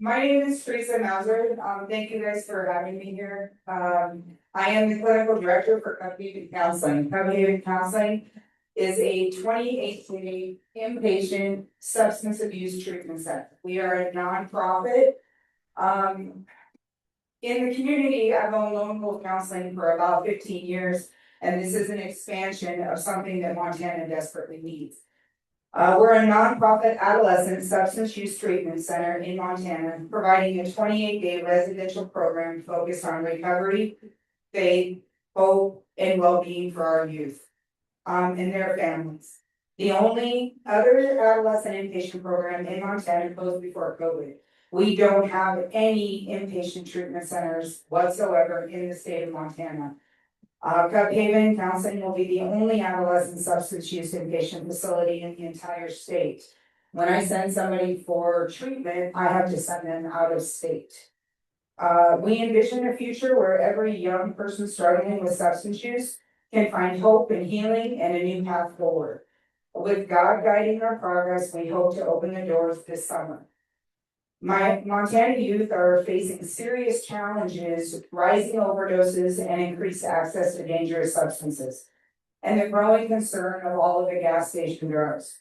My name is Teresa Mauser. Thank you guys for having me here. I am the clinical director for Covington Counseling. Covington Counseling is a 28-day inpatient substance abuse treatment center. We are a nonprofit. In the community, I've owned Lone Wolf Counseling for about 15 years, and this is an expansion of something that Montana desperately needs. We're a nonprofit adolescent substance use treatment center in Montana, providing a 28-day residential program focused on recovery, faith, hope, and well-being for our youth and their families. The only other adolescent inpatient program in Montana closed before COVID. We don't have any inpatient treatment centers whatsoever in the state of Montana. Cuphaven Counseling will be the only adolescent substance use inpatient facility in the entire state. When I send somebody for treatment, I have to send them out of state. We envision a future where every young person struggling with substance use can find hope and healing and a new path forward. With God guiding our progress, we hope to open the doors this summer. My Montana youth are facing serious challenges, rising overdoses, and increased access to dangerous substances, and the growing concern of all of the gas station drugs.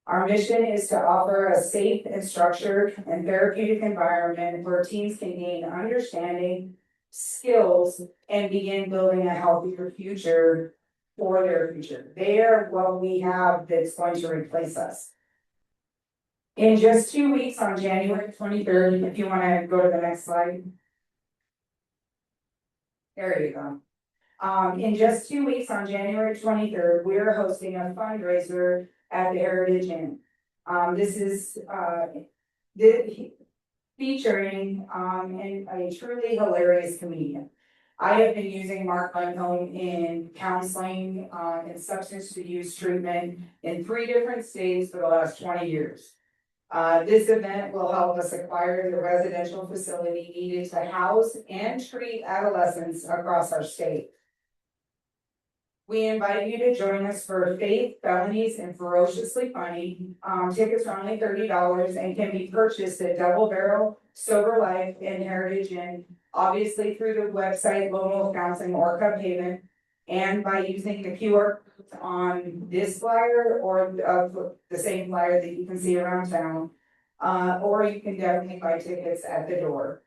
Our mission is to offer a safe and structured and therapeutic environment where teens can gain understanding, skills, and begin building a healthier future for their future. They are what we have that's going to replace us. In just 2 weeks on January 23rd, if you want to go to the next slide. There you go. In just 2 weeks on January 23rd, we're hosting a fundraiser at the Heritage Inn. This is featuring a truly hilarious comedian. I have been using Mark Home in counseling, and substance abuse treatment in 3 different states for the last 20 years. This event will help us acquire the residential facility needed to house and treat adolescents across our state. We invite you to join us for Faith, Felonies, and Ferociously Funny. Tickets are only $30 and can be purchased at Double Barrel, Sober Life, and Heritage Inn, obviously through the website Lone Wolf Counseling or Cup Haven, and by using the QR codes on this flyer or the same flyer that you can see around town. Or you can definitely buy tickets at the door.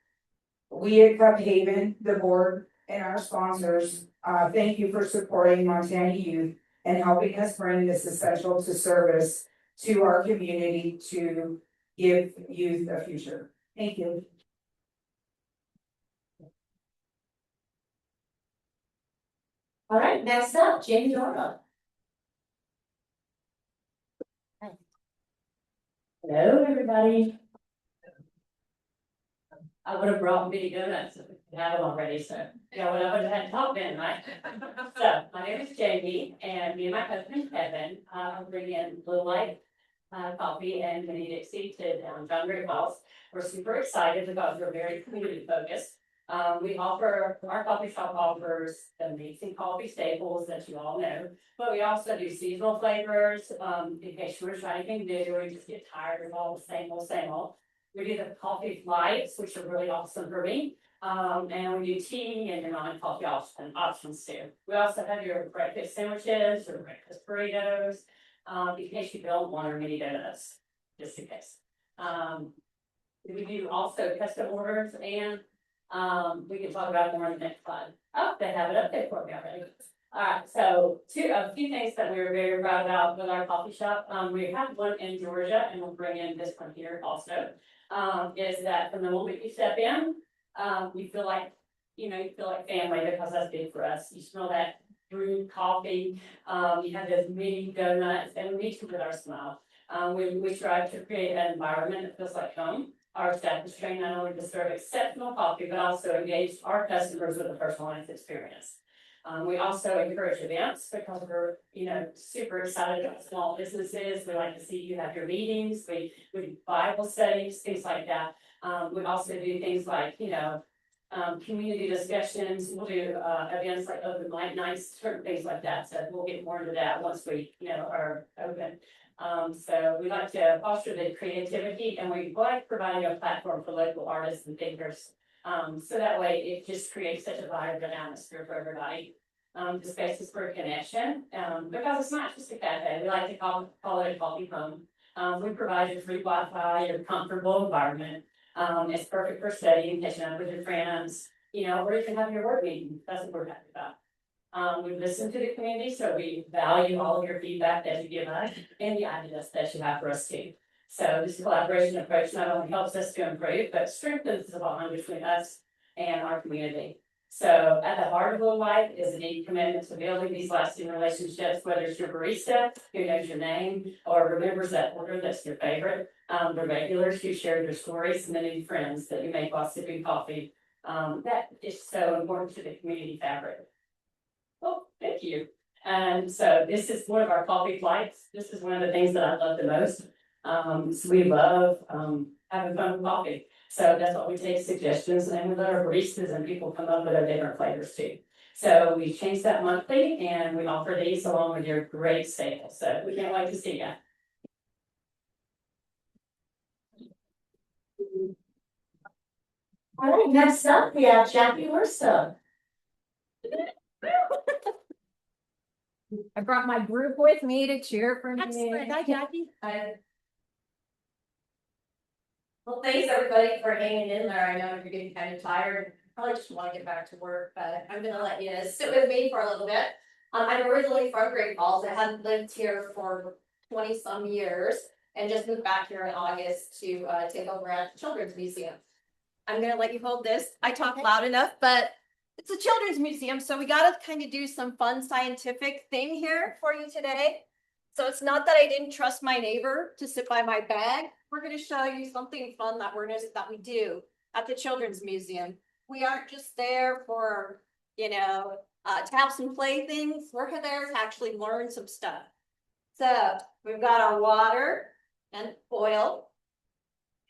We at Cup Haven, the board, and our sponsors, thank you for supporting Montana youth and helping us bring this essential to service to our community to give youth a future. Thank you. All right, next up, Jamie Dormo. Hello, everybody. I would have brought mini donuts if we had them already, so, yeah, well, I would have had to talk then, right? So, my name is Jamie, and me and my husband Kevin, bring in Blue Light Coffee and Mini Dixie to John Gray Falls. We're super excited because we're very community focused. Our coffee shop offers amazing coffee staples that you all know, but we also do seasonal flavors, in case you were trying anything new or you just get tired of all the same old. We do the coffee flights, which are really awesome for me. And we do tea and non-coffee options too. We also have your breakfast sandwiches or breakfast burritos, in case you don't want our mini donuts, just in case. We do also custom orders and we can talk about more in the next slide. Oh, they have it up there for me already. All right, so a few things that we were very proud about with our coffee shop. We have one in Georgia and we'll bring in this one here also. Is that from the moment you step in, you feel like family because that's big for us. You smell that brewed coffee, you have those mini donuts, and we meet you with our smile. We strive to create an environment that feels like home. Our staff is trained not only to serve exceptional coffee, but also engage our customers with a personalized experience. We also encourage events because we're, super excited about small businesses. We like to see you have your meetings. We do Bible studies, things like that. We also do things like, community discussions. We'll do events like open mic nights, certain things like that. So we'll get more into that once we, are open. So we like to foster the creativity and we like providing a platform for local artists and thinkers. So that way it just creates such a vibrant atmosphere for everybody. The space is for a connection, because it's not just a cafe. We like to call it a coffee home. We provide you free Wi-Fi and a comfortable environment. It's perfect for studying, catching up with your friends, or you can have your work meeting. That's what we're happy about. We listen to the community, so we value all of your feedback that you give us and the ideas that you have for us too. So this collaboration approach not only helps us to improve, but strengthens the bond between us and our community. So at the heart of Blue Light is a deep commitment to building these lasting relationships, whether it's your barista who knows your name or remembers that order that's your favorite, the regulars who share your stories, and the new friends that you make while sipping coffee. That is so important to the community fabric. Oh, thank you. And so this is one of our coffee flights. This is one of the things that I love the most. So we love having fun with coffee. So that's why we take suggestions and we let our baristas and people come up with their different flavors too. So we change that monthly and we offer these along with your great staples. So we can't wait to see you. All right, next up we have Jackie Worcester. I brought my group with me to cheer for me. Excellent. Hi, Jackie. Hi. Well, thanks everybody for hanging in there. I know you're getting kind of tired. Probably just want to get back to work, but I'm gonna let you sit with me for a little bit. I'm originally from Great Falls. I hadn't lived here for 20 some years and just moved back here in August to take over at the Children's Museum. I'm gonna let you hold this. I talk loud enough, but it's a children's museum, so we gotta kind of do some fun scientific thing here for you today. So it's not that I didn't trust my neighbor to sit by my bag. We're going to show you something fun that we do at the Children's Museum. We aren't just there for to have some playthings. We're there to actually learn some stuff. So we've got our water and oil.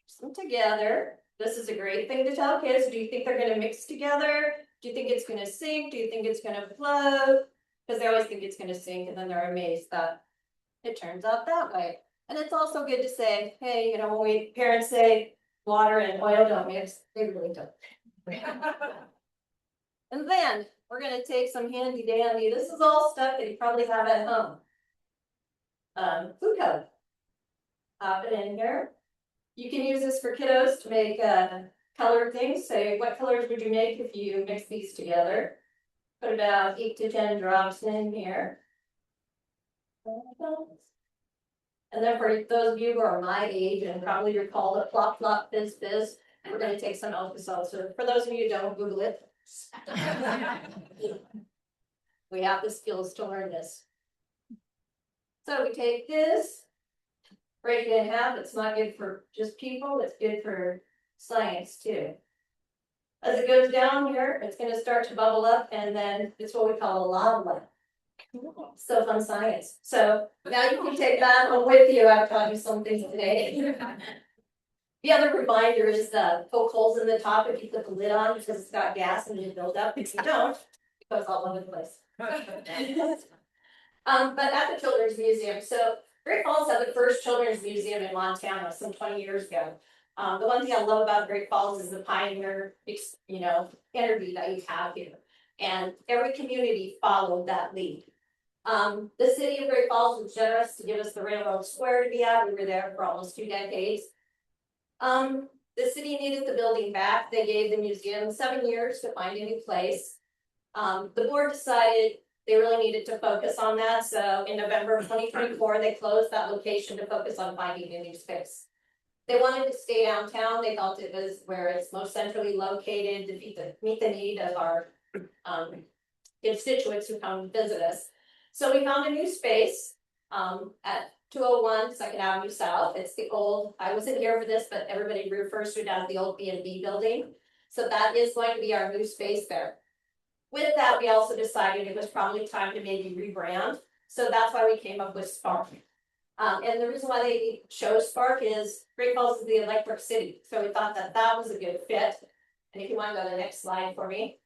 Mix them together. This is a great thing to tell kids. Do you think they're gonna mix together? Do you think it's gonna sink? Do you think it's gonna float? Because they always think it's gonna sink and then they're amazed that it turns out that way. And it's also good to say, hey, when parents say water and oil don't mix, they really don't. And then we're gonna take some handy dandy, this is all stuff that you probably have at home. Food coloring. Pop it in here. You can use this for kiddos to make colored things. Say, what colors would you make if you mix these together? Put about 8 to 10 drops in here. And then for those of you who are my age and probably recall the plop plop fizz fizz, we're going to take some Alka-Seltzer. For those of you who don't, Google it. We have the skills to learn this. So we take this, break it in half. It's not good for just people, it's good for science too. As it goes down here, it's going to start to bubble up, and then it's what we call a lava. So fun science. So now you can take that one with you. I've taught you something today. The other reminder is poke holes in the top if you put the lid on because it's got gas and it'll build up. If you don't, it goes all over the place. But at the Children's Museum, so Great Falls had the first children's museum in Montana some 20 years ago. The one thing I love about Great Falls is the pioneer, energy that you have here. And every community followed that lead. The city of Great Falls was generous to give us the Railroad Square to be at. We were there for almost 2 decades. The city needed the building back. They gave the museum 7 years to find a new place. The board decided they really needed to focus on that. So in November of 2024, they closed that location to focus on finding a new space. They wanted to stay downtown. They felt it was where it's most centrally located to meet the need of our constituents who come visit us. So we found a new space at 201 2nd Avenue South. It's the old, I wasn't here for this, but everybody refers to it as the old B&B building. So that is going to be our new space there. With that, we also decided it was probably time to maybe rebrand. So that's why we came up with Spark. And the reason why they chose Spark is Great Falls is the electric city. So we thought that that was a good fit. And if you want to go to the next slide for me.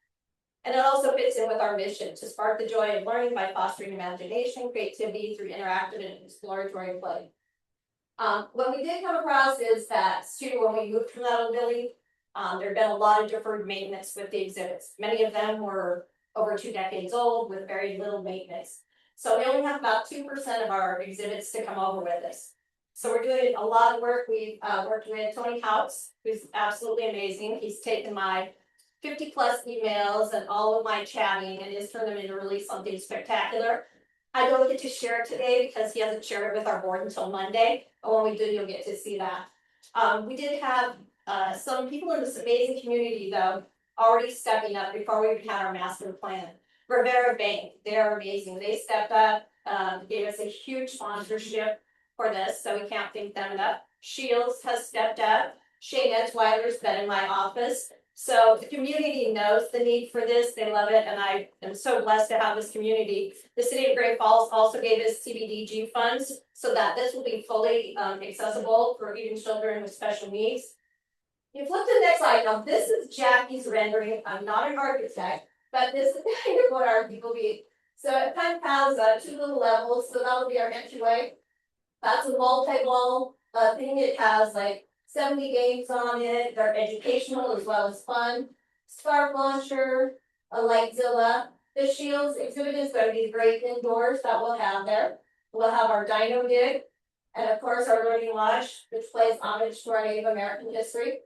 And it also fits in with our mission to spark the joy of learning by fostering imagination, creativity through interactive and exploratory play. What we did come across is that when we moved from that old building, there have been a lot of deferred maintenance with the exhibits. Many of them were over 2 decades old with very little maintenance. So we only have about 2% of our exhibits to come over with us. So we're doing a lot of work. We've worked with Tony Houts, who's absolutely amazing. He's taken my 50+ emails and all of my chatting and has turned them into really something spectacular. I don't get to share it today because he hasn't shared it with our board until Monday. But when we do, you'll get to see that. We did have some people in this amazing community, though, already stepping up before we even had our master plan. Rivera Bank, they're amazing. They stepped up, gave us a huge sponsorship for this, so we can't thank them enough. Shields has stepped up. Shane Edgeweiler's been in my office. So the community knows the need for this. They love it, and I am so blessed to have this community. The city of Great Falls also gave us CBDG funds so that this will be fully accessible for even children with special needs. You flip to the next slide. Now, this is Jackie's rendering. I'm not an architect, but this is kind of what our people be. So it kind of has 2 little levels. So that will be our entryway. That's a multi-wall thing. It has like 70 games on it. They're educational as well as fun. Spark launcher, a Lightzilla. The Shields exhibit is going to be the great indoors that we'll have there. We'll have our Dino Dig, and of course our Learning Lodge, which plays homage to our Native American history.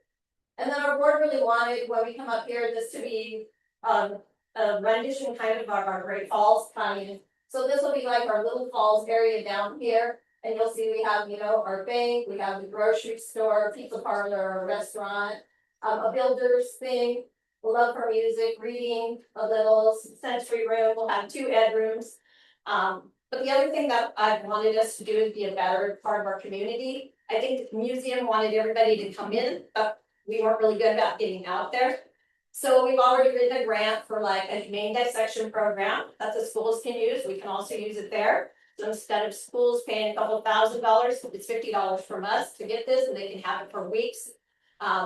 And then our board really wanted, when we come up here, this to be a rendition kind of our Great Falls kind. So this will be like our Little Falls area down here. And you'll see we have, our bank, we have the grocery store, pizza parlor, restaurant, a builder's thing. We'll love for music, reading, a little sensory room. We'll have 2 ed rooms. But the other thing that I wanted us to do is be a better part of our community. I think the museum wanted everybody to come in, but we weren't really good about getting out there. So we've already written a grant for like a main dissection program that the schools can use. We can also use it there. So instead of schools paying a couple $1,000s, it's $50 from us to get this, and they can have it for weeks.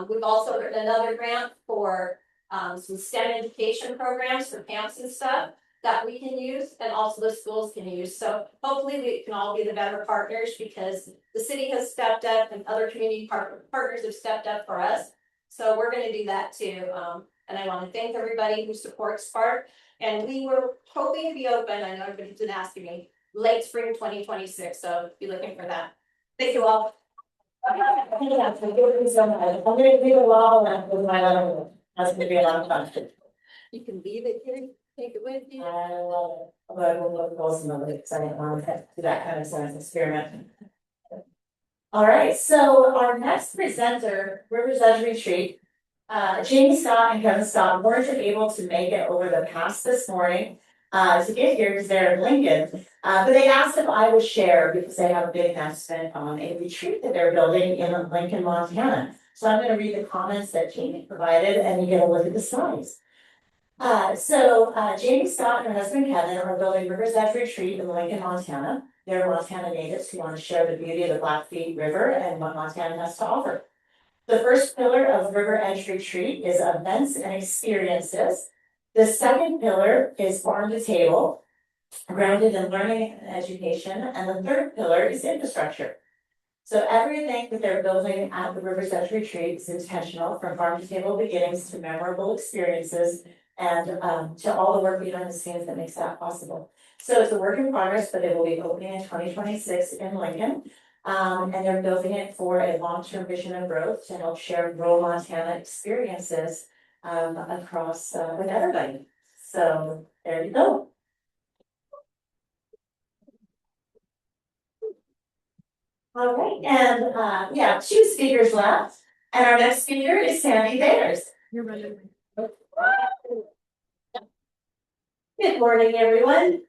We've also written another grant for some STEM education programs for camps and stuff that we can use, and also the schools can use. So hopefully we can all be the better partners, because the city has stepped up and other community partners have stepped up for us. So we're gonna do that too. And I want to thank everybody who supports Spark. And we were hoping to be open, I know everybody's been asking me, late spring 2026, so be looking for that. Thank you all. I'm gonna do a law with my other, that's gonna be a lot of fun. You can leave it here, take it with you. I love it, although I will look close enough, because I didn't want to do that kind of science experiment. All right, so our next presenter, River's Edge Retreat. Jamie Scott and Kevin Scott weren't able to make it over the pass this morning to get here because they're in Lincoln. But they asked if I would share, because they have a big announcement on a retreat that they're building in Lincoln, Montana. So I'm going to read the comments that Jamie provided, and you get a look at the slides. Jamie Scott and her husband Kevin are building River's Edge Retreat in Lincoln, Montana. They're Montana natives who want to share the beauty of the Blackfeet River and what Montana has to offer. The first pillar of River Edge Retreat is events and experiences. The second pillar is farm to table, grounded in learning and education. And the third pillar is infrastructure. So everything that they're building at the River's Edge Retreat is intentional, from farm to table beginnings to memorable experiences, and to all the work behind the scenes that makes that possible. So it's a work in progress, but it will be opening in 2026 in Lincoln. And they're building it for a long-term vision of growth to help share rural Montana experiences across with everybody. So there you go. All right, and we have 2 speakers left, and our next speaker is Sandy Bears. You're ready. Good morning, everyone.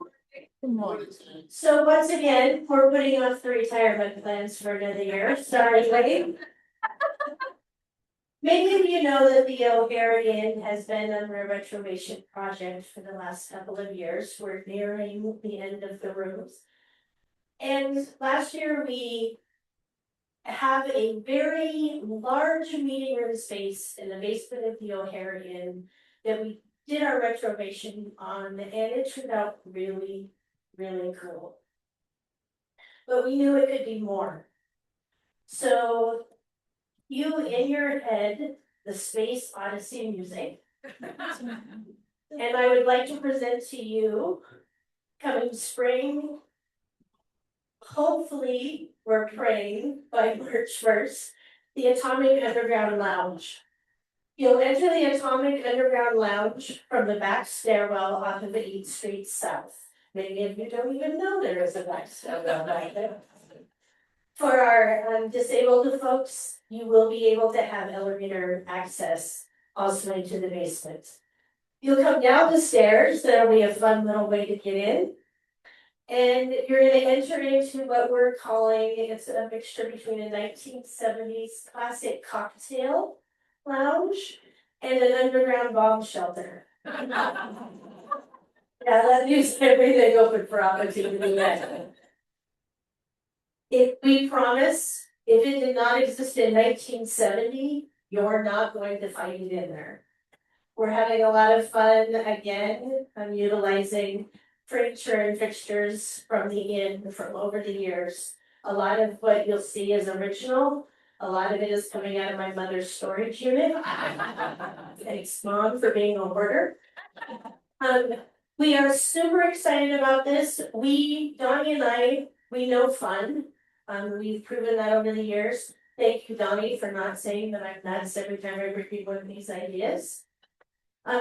Good morning. So once again, we're putting off the retirement plans for another year. Sorry, Wade. Many of you know that the O'Hare has been under a retrofit project for the last couple of years. We're nearing the end of the rooms. And last year we have a very large meeting room space in the basement of the O'Hare that we did our retrofit on, and it turned out really cool. But we knew it could be more. So you in your head, the Space Odyssey music. And I would like to present to you, coming spring, hopefully we're praying by March 1st, the Atomic Underground Lounge. You'll enter the Atomic Underground Lounge from the back stairwell off of the 8th Street South. Many of you don't even know there is a back stairwell back there. For our disabled folks, you will be able to have elevator access also into the basement. You'll come down the stairs, that'll be a fun little way to get in. And you're gonna enter into what we're calling, it's a mixture between a 1970s classic cocktail lounge and an underground bomb shelter. Yeah, that leaves everything open for opportunity. If we promise, if it did not exist in 1970, you're not going to find it in there. We're having a lot of fun again. I'm utilizing furniture and fixtures from the inn from over the years. A lot of what you'll see is original. A lot of it is coming out of my mother's storage unit. Thanks, Mom, for being a hoarder. We are super excited about this. Donnie and I, we know fun. We've proven that over the years. Thank you, Donnie, for not saying that I'm nuts every time I repeat one of these ideas.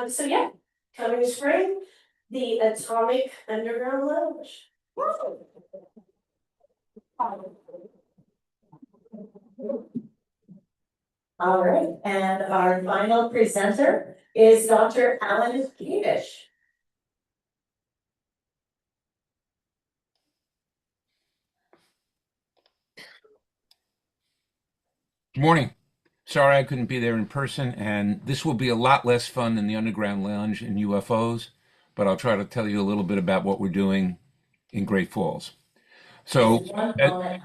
So yeah, coming spring, the Atomic Underground Lounge. All right, and our final presenter is Dr. Alan Kavish. Good morning. Sorry I couldn't be there in person, and this will be a lot less fun than the Underground Lounge and UFOs, but I'll try to tell you a little bit about what we're doing in Great Falls. So, One moment,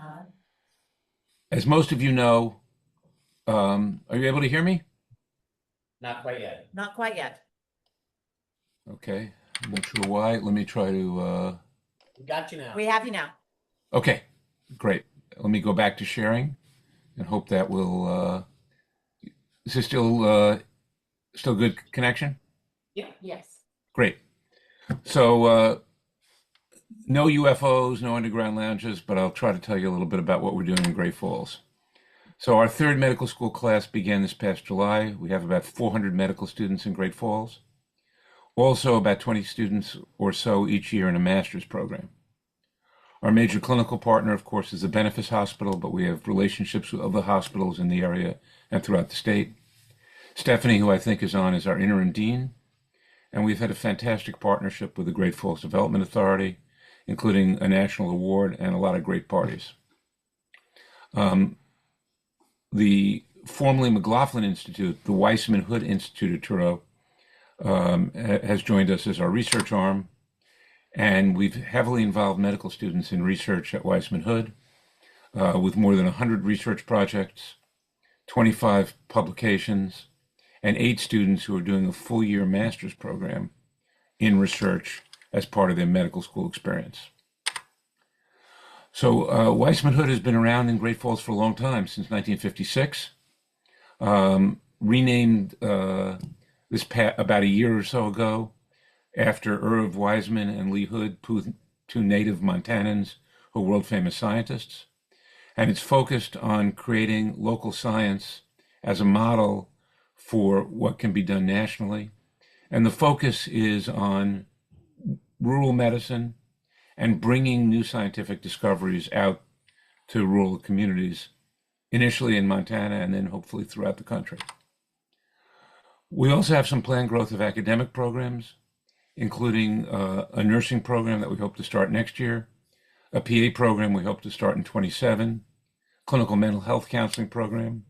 as most of you know, are you able to hear me? Not quite yet. Not quite yet. Okay, I'm not sure why. Let me try to. We got you now. We have you now. Okay, great. Let me go back to sharing, and hope that will. Is this still good connection? Yeah. yes. Great. So, no UFOs, no underground lounges, but I'll try to tell you a little bit about what we're doing in Great Falls. So our third medical school class began this past July. We have about 400 medical students in Great Falls. Also about 20 students or so each year in a master's program. Our major clinical partner, of course, is the Benefice Hospital, but we have relationships with other hospitals in the area and throughout the state. Stephanie, who I think is on, is our interim dean. And we've had a fantastic partnership with the Great Falls Development Authority, including a national award and a lot of great parties. The formerly McLaughlin Institute, the Weissman Hood Institute at Truro, has joined us as our research arm. And we've heavily involved medical students in research at Weissman Hood, with more than 100 research projects, 25 publications, and 8 students who are doing a full year master's program in research as part of their medical school experience. So Weissman Hood has been around in Great Falls for a long time, since 1956. Renamed about a year or so ago after Irv Weissman and Lee Hood, two native Montanans who are world famous scientists. And it's focused on creating local science as a model for what can be done nationally. And the focus is on rural medicine and bringing new scientific discoveries out to rural communities, initially in Montana and then hopefully throughout the country. We also have some planned growth of academic programs, including a nursing program that we hope to start next year, a PA program we hope to start in 27, clinical mental health counseling program,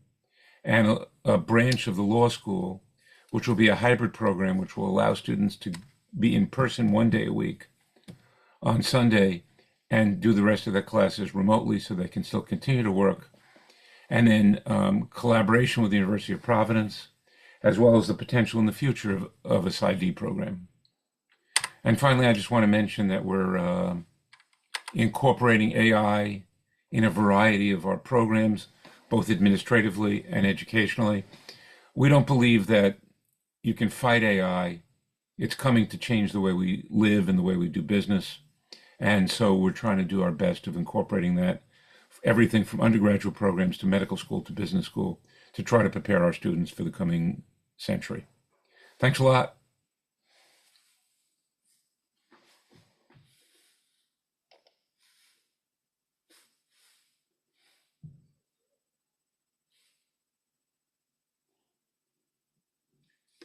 and a branch of the law school, which will be a hybrid program which will allow students to be in person 1 day a week on Sunday and do the rest of their classes remotely so they can still continue to work. And then collaboration with the University of Providence, as well as the potential in the future of a PsyD program. And finally, I just want to mention that we're incorporating AI in a variety of our programs, both administratively and educationally. We don't believe that you can fight AI. It's coming to change the way we live and the way we do business. And so we're trying to do our best of incorporating that, everything from undergraduate programs to medical school to business school, to try to prepare our students for the coming century. Thanks a lot.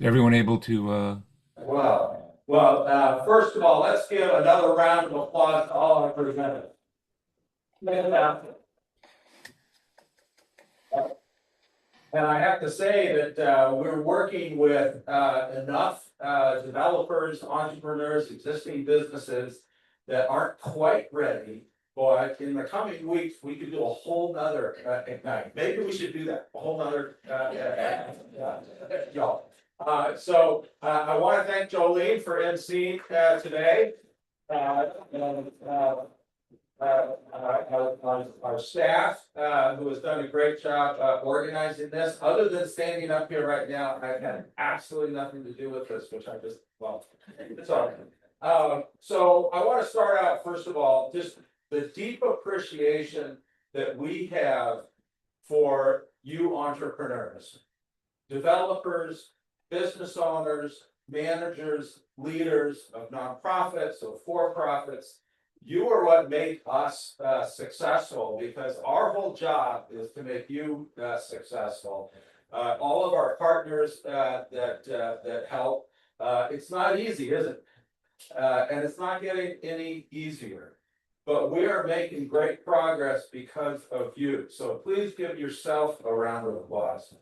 Everyone able to Well, first of all, let's give another round of applause to all our presenters. And I have to say that we're working with enough developers, entrepreneurs, existing businesses that aren't quite ready. But in the coming weeks, we could do a whole nother Ignite. Maybe we should do that, a whole nother y'all. So I want to thank Jolene for emceeing today. Our staff, who has done a great job organizing this. Other than standing up here right now, I've had absolutely nothing to do with this, which I just, well, it's all right. So I want to start out, first of all, just the deep appreciation that we have for you entrepreneurs, developers, business owners, managers, leaders of nonprofits, of for-profits. You are what make us successful, because our whole job is to make you successful. All of our partners that help, it's not easy, is it? And it's not getting any easier. But we are making great progress because of you. So please give yourself a round of applause.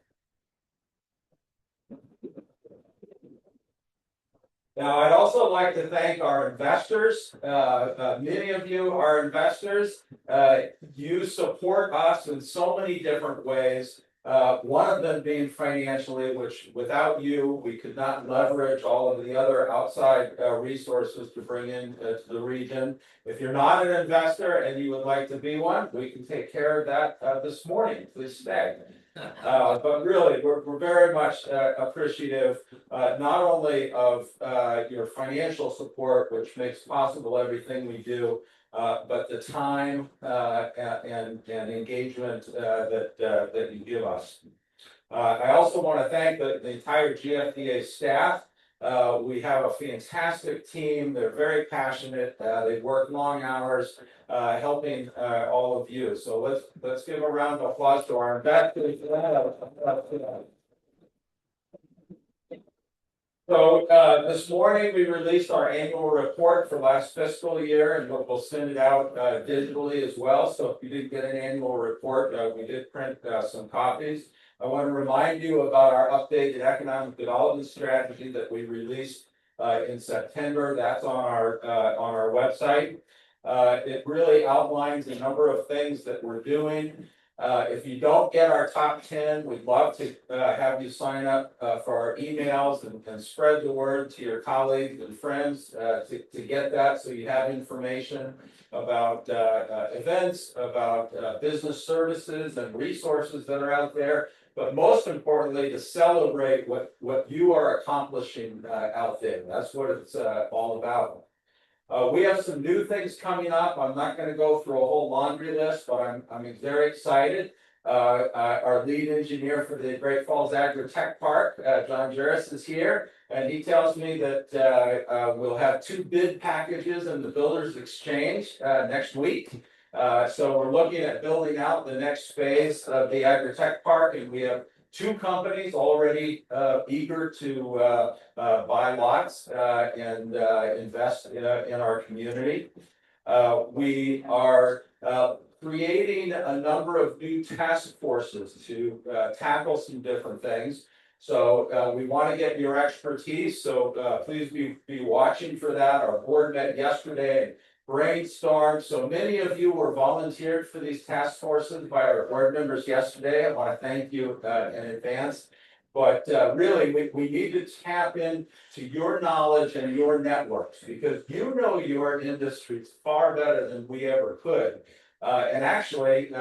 Now, I'd also like to thank our investors. Many of you are investors. You support us in so many different ways. One of them being financially, which without you, we could not leverage all of the other outside resources to bring in to the region. If you're not an investor and you would like to be one, we can take care of that this morning. Please stay. But really, we're very much appreciative, not only of your financial support, which makes possible everything we do, but the time and engagement that you give us. I also want to thank the entire GFDA staff. We have a fantastic team. They're very passionate. They work long hours helping all of you. So let's give a round of applause to our investors. So this morning we released our annual report for last fiscal year, and we'll send it out digitally as well. So if you didn't get an annual report, we did print some copies. I want to remind you about our updated economic development strategy that we released in September. That's on our website. It really outlines a number of things that we're doing. If you don't get our top 10, we'd love to have you sign up for our emails and spread the word to your colleagues and friends to get that, so you have information about events, about business services and resources that are out there, but most importantly, to celebrate what you are accomplishing out there. That's what it's all about. We have some new things coming up. I'm not going to go through a whole laundry list, but I'm very excited. Our lead engineer for the Great Falls Agri-Tech Park, John Jarris, is here, and he tells me that we'll have 2 bid packages in the Builders Exchange next week. So we're looking at building out the next phase of the Agri-Tech Park, and we have 2 companies already eager to buy lots and invest in our community. We are creating a number of new task forces to tackle some different things. So we want to get your expertise. So please be watching for that. Our board met yesterday, brainstormed. So many of you were volunteered for these task forces by our board members yesterday. I want to thank you in advance. But really, we need to tap into your knowledge and your networks, because you know your industries far better than we ever could. And actually,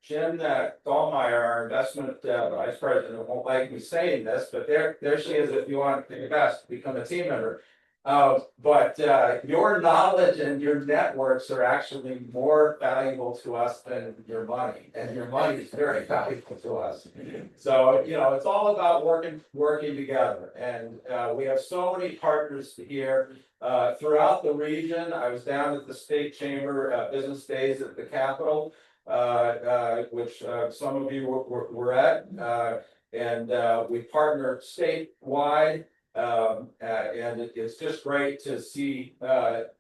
Jen Dahlmeyer, our investment vice president, won't like me saying this, but there she is. If you want to invest, become a team member. But your knowledge and your networks are actually more valuable to us than your money, and your money is very valuable to us. So it's all about working together, and we have so many partners here throughout the region. I was down at the State Chamber Business Days at the Capitol, which some of you were at, and we partner statewide. And it's just great to see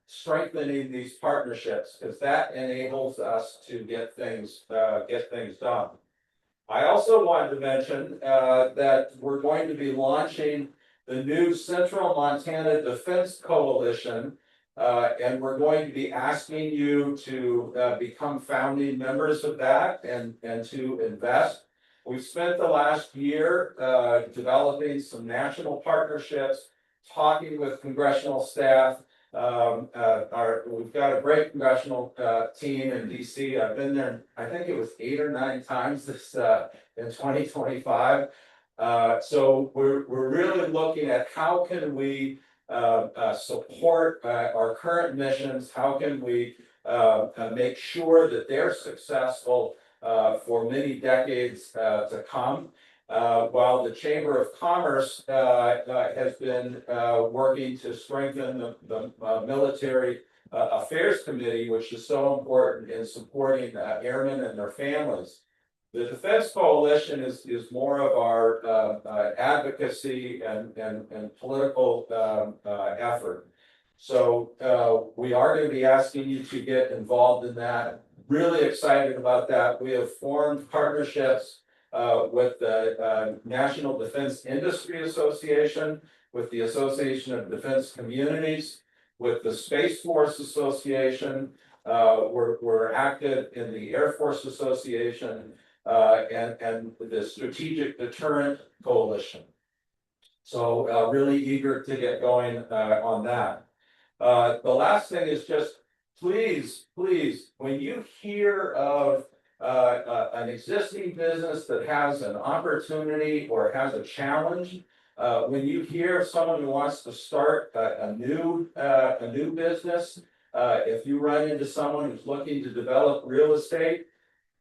strengthening these partnerships, because that enables us to get things done. I also wanted to mention that we're going to be launching the new Central Montana Defense Coalition, and we're going to be asking you to become founding members of that and to invest. We've spent the last year developing some national partnerships, talking with congressional staff. We've got a great congressional team in DC. I've been there, I think it was 8 or 9 times this in 2025. So we're really looking at how can we support our current missions, how can we make sure that they're successful for many decades to come. While the Chamber of Commerce has been working to strengthen the Military Affairs Committee, which is so important in supporting airmen and their families. The Defense Coalition is more of our advocacy and political effort. So we are going to be asking you to get involved in that. Really excited about that. We have formed partnerships with the National Defense Industry Association, with the Association of Defense Communities, with the Space Force Association. We're active in the Air Force Association and the Strategic Deterrent Coalition. So really eager to get going on that. The last thing is just please, when you hear of an existing business that has an opportunity or has a challenge, when you hear of someone who wants to start a new business, if you run into someone who's looking to develop real estate,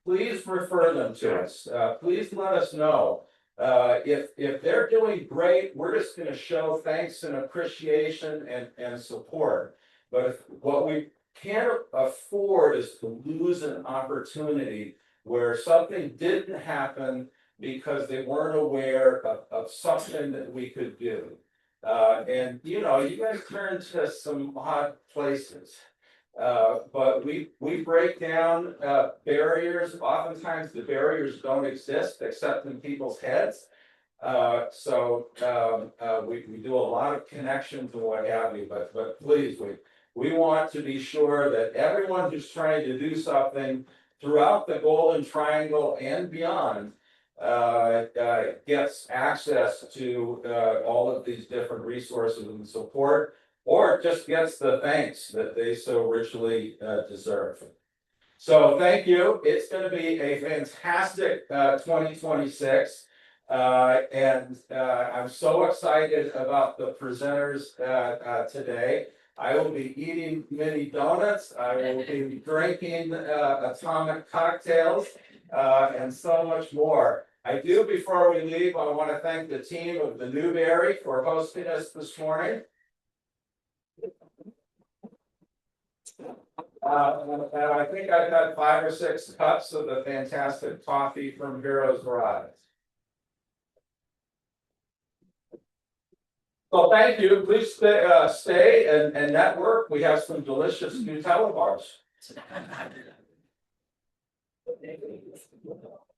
please refer them to us. Please let us know. If they're doing great, we're just going to show thanks and appreciation and support. But what we can't afford is to lose an opportunity where something didn't happen because they weren't aware of something that we could do. And you know, you guys turn to some odd places. But we break down barriers. Oftentimes the barriers don't exist except in people's heads. So we do a lot of connections and what have you, but please, we want to be sure that everyone who's trying to do something throughout the Golden Triangle and beyond gets access to all of these different resources and support, or just gets the thanks that they so richly deserve. So thank you. It's going to be a fantastic 2026. And I'm so excited about the presenters today. I will be eating mini donuts. I will be drinking atomic cocktails and so much more. I do, before we leave, I want to thank the team of the Newberry for hosting us this morning. And I think I've had 5 or 6 cups of the fantastic coffee from Heroes Rise. So thank you. Please stay and network. We have some delicious Nutella bars.